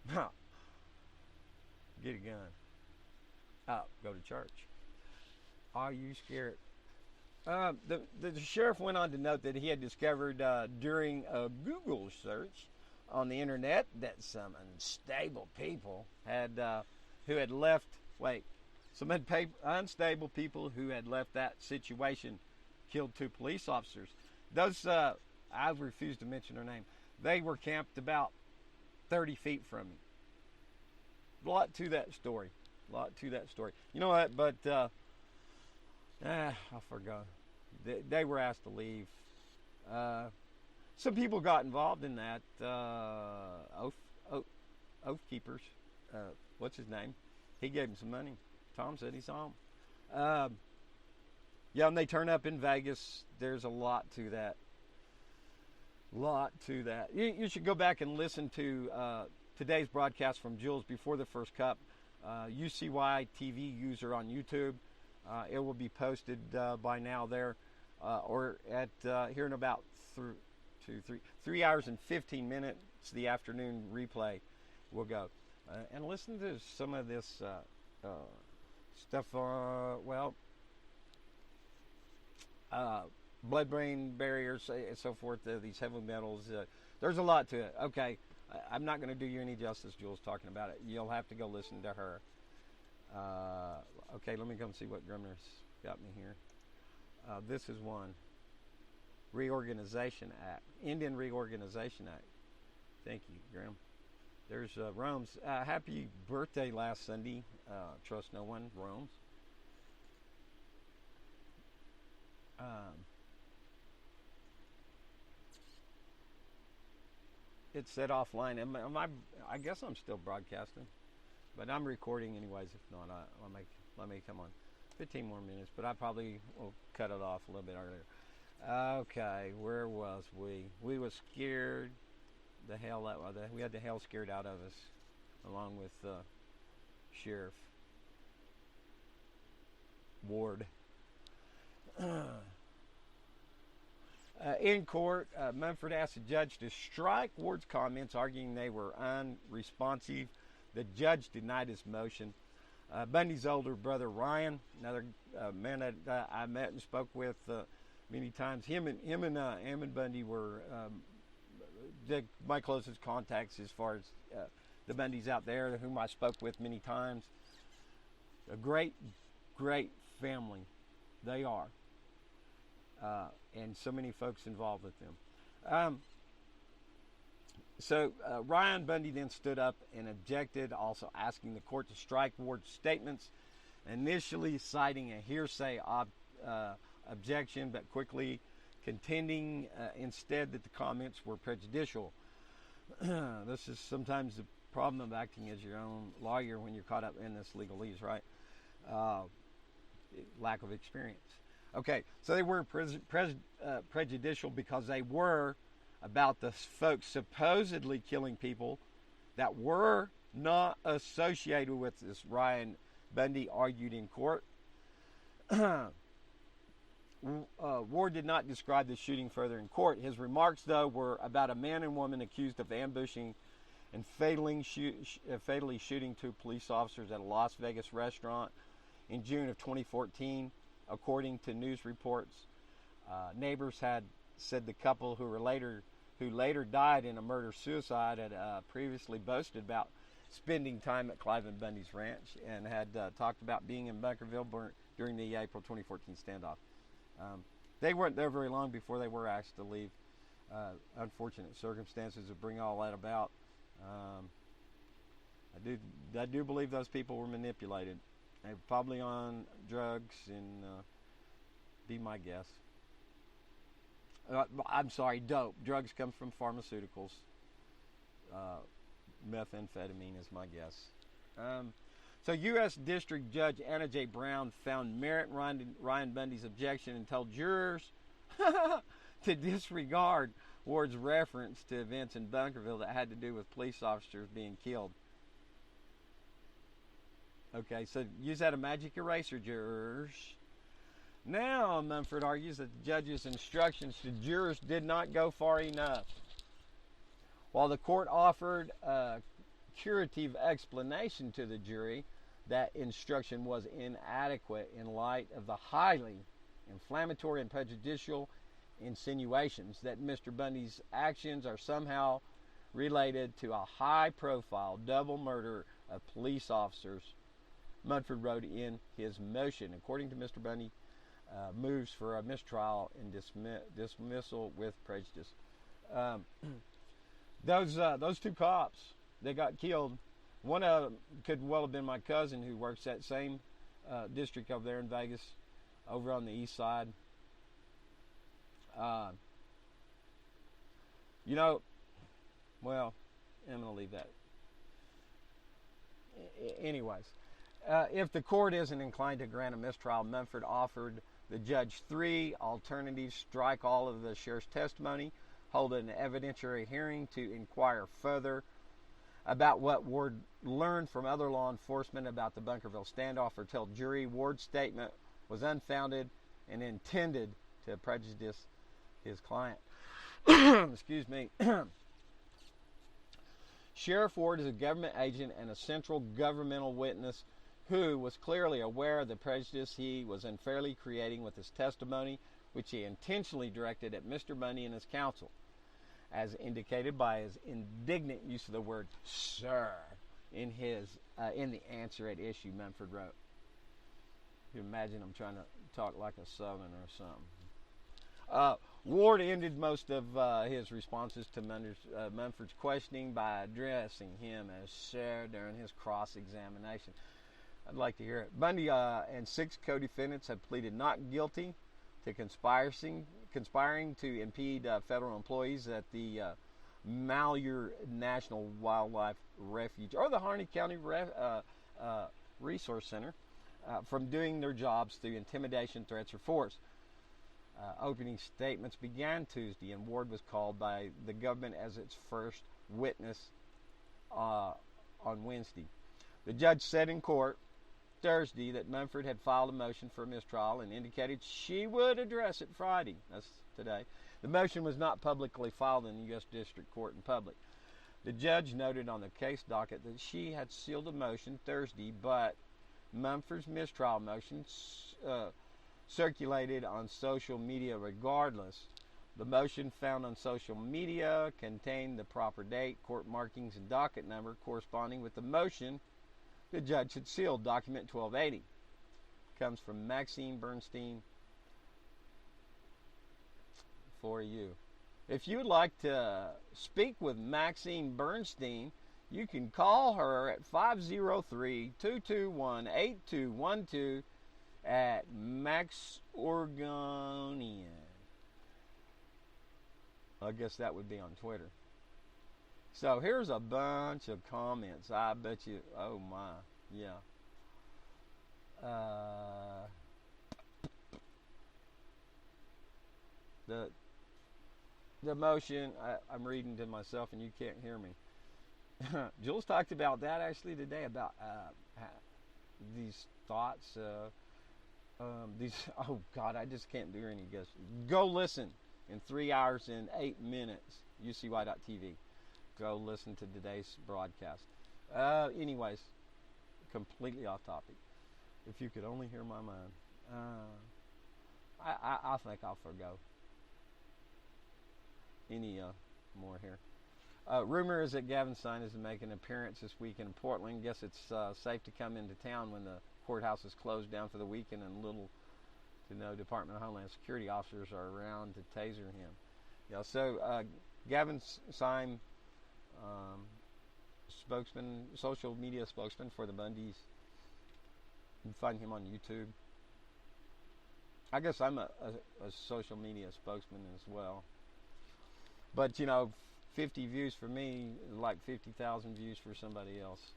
him. Get a gun. Go to church. Are you scared? The sheriff went on to note that he had discovered during a Google search on the internet that some unstable people unstable people who had left that situation killed 2 police officers. Those, I refuse to mention their name. They were camped about 30 feet from me. A lot to that story. You know what? But I forgot. They were asked to leave. Some people got involved in that. Oath keepers. What's his name? He gave him some money. Tom said he saw him. Yeah, and they turn up in Vegas. There's a lot to that. You should go back and listen to today's broadcast from Jules before the first cup. UCY TV user on YouTube. It will be posted by now there, or at here in about 3 hours and 15 minutes. The afternoon replay will go, and listen to some of this stuff. Blood-brain barriers and so forth. These heavy metals. There's a lot to it. Okay, I'm not going to do you any justice, Jules, talking about it. You'll have to go listen to her. Okay, let me come see what Grimner's got me here. This is one. Reorganization Act. Indian Reorganization Act. Thank you, Grim. There's Rome's. Happy birthday last Sunday. Trust no one, Rome's. It said offline. I guess I'm still broadcasting, but I'm recording anyways. If not, let me come on. 15 more minutes, but I probably will cut it off a little bit earlier. Okay, where was we? We was scared. the hell out of we had the hell scared out of us, along with Sheriff Ward. In court, Mumford asked the judge to strike Ward's comments, arguing they were unresponsive. The judge denied his motion. Bundy's older brother Ryan, another man that I met and spoke with many times, him and Ammon Bundy were my closest contacts as far as the Bundys out there, whom I spoke with many times. A great, great family they are. And so many folks involved with them. So Ryan Bundy then stood up and objected, also asking the court to strike Ward's statements, initially citing a hearsay objection, but quickly contending instead that the comments were prejudicial. This is sometimes the problem of acting as your own lawyer when you're caught up in this legalese, right? Lack of experience. Okay, so they were prejudicial because they were about the folks supposedly killing people that were not associated with this, Ryan Bundy argued in court. Ward did not describe the shooting further in court. His remarks, though, were about a man and woman accused of ambushing and fatally shooting two police officers at a Las Vegas restaurant in June of 2014. According to news reports, neighbors had said the couple who later died in a murder-suicide had previously boasted about spending time at Clive and Bundy's ranch and had talked about being in Bunkerville during the April 2014 standoff. They weren't there very long before they were asked to leave. Unfortunate circumstances to bring all that about. I do believe those people were manipulated. They were probably on drugs, and be my guess. I'm sorry, dope. Drugs come from pharmaceuticals. Methamphetamine is my guess. So U.S. District Judge Anna J. Brown found merit in Ryan Bundy's objection and told jurors to disregard Ward's reference to events in Bunkerville that had to do with police officers being killed. Okay, so use that a magic eraser, jurors. Now, Mumford argues that the judge's instructions to jurors did not go far enough. While the court offered a curative explanation to the jury, that instruction was inadequate in light of the highly inflammatory and prejudicial insinuations that Mr. Bundy's actions are somehow related to a high-profile double murder of police officers. Mumford wrote in his motion, according to Mr. Bundy, moves for a mistrial and dismissal with prejudice. Those two cops, they got killed. One of them could well have been my cousin who works that same district over there in Vegas, over on the east side. Well, I'm going to leave that. Anyways. If the court isn't inclined to grant a mistrial, Mumford offered the judge three alternatives: strike all of the sheriff's testimony, hold an evidentiary hearing to inquire further about what Ward learned from other law enforcement about the Bunkerville standoff, or tell jury Ward's statement was unfounded and intended to prejudice his client. Excuse me. Sheriff Ward is a government agent and a central governmental witness who was clearly aware of the prejudice he was unfairly creating with his testimony, which he intentionally directed at Mr. Bundy and his counsel, as indicated by his indignant use of the word "sir" in the answer at issue. Mumford wrote. You imagine I'm trying to talk like a Southern or something. Ward ended most of his responses to Mumford's questioning by addressing him as sir during his cross-examination. I'd like to hear it. Bundy and 6 co-defendants have pleaded not guilty to conspiring to impede federal employees at the Malheur National Wildlife Refuge or the Harney County Resource Center from doing their jobs through intimidation, threats, or force. Opening statements began Tuesday, and Ward was called by the government as its first witness on Wednesday. The judge said in court Thursday that Mumford had filed a motion for a mistrial and indicated she would address it Friday. That's today. The motion was not publicly filed in the U.S. District Court in public. The judge noted on the case docket that she had sealed a motion Thursday, but Mumford's mistrial motion circulated on social media regardless. The motion found on social media contained the proper date, court markings, and docket number corresponding with the motion the judge had sealed. Document 1280 comes from Maxine Bernstein for you. If you would like to speak with Maxine Bernstein, you can call her at 503-221-8212 at Max Oregonian. I guess that would be on Twitter. So here's a bunch of comments. I bet you, oh my, yeah. The motion, I'm reading to myself and you can't hear me. Jules talked about that actually today, about these thoughts. Oh God, I just can't do any guess. Go listen in 3 hours and 8 minutes. UCY.tv. Go listen to today's broadcast. Anyways, completely off topic. If you could only hear my mind. I think I'll forgo any more here. Rumor is that Gavin Stein is making an appearance this weekend in Portland. Guess it's safe to come into town when the courthouse is closed down for the weekend and little to no Department of Homeland Security officers are around to taser him. Yeah, so Gavin Stein, spokesman, social media spokesman for the Bundys. You can find him on YouTube. I guess I'm a social media spokesman as well. But, 50 views for me is like 50,000 views for somebody else.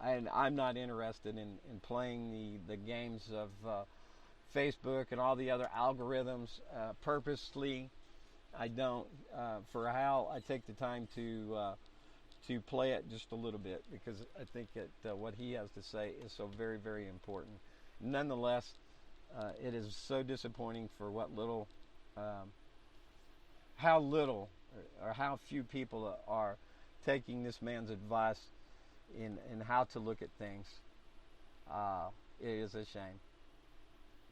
And I'm not interested in playing the games of Facebook and all the other algorithms purposely. I don't. For Hal, I take the time to play it just a little bit because I think that what he has to say is so very, very important. Nonetheless, it is so disappointing for how little or how few people are taking this man's advice in how to look at things. It is a shame.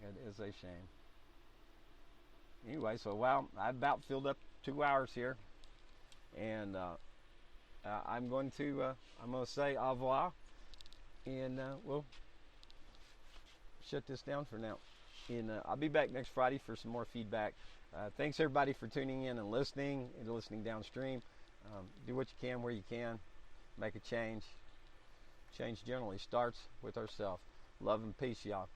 It is a shame. Anyway, so I about filled up 2 hours here, and I'm going to say au revoir, and we'll shut this down for now. And I'll be back next Friday for some more feedback. Thanks everybody for tuning in and listening downstream. Do what you can where you can. Make a change. Change generally starts with ourselves. Love and peace, y'all.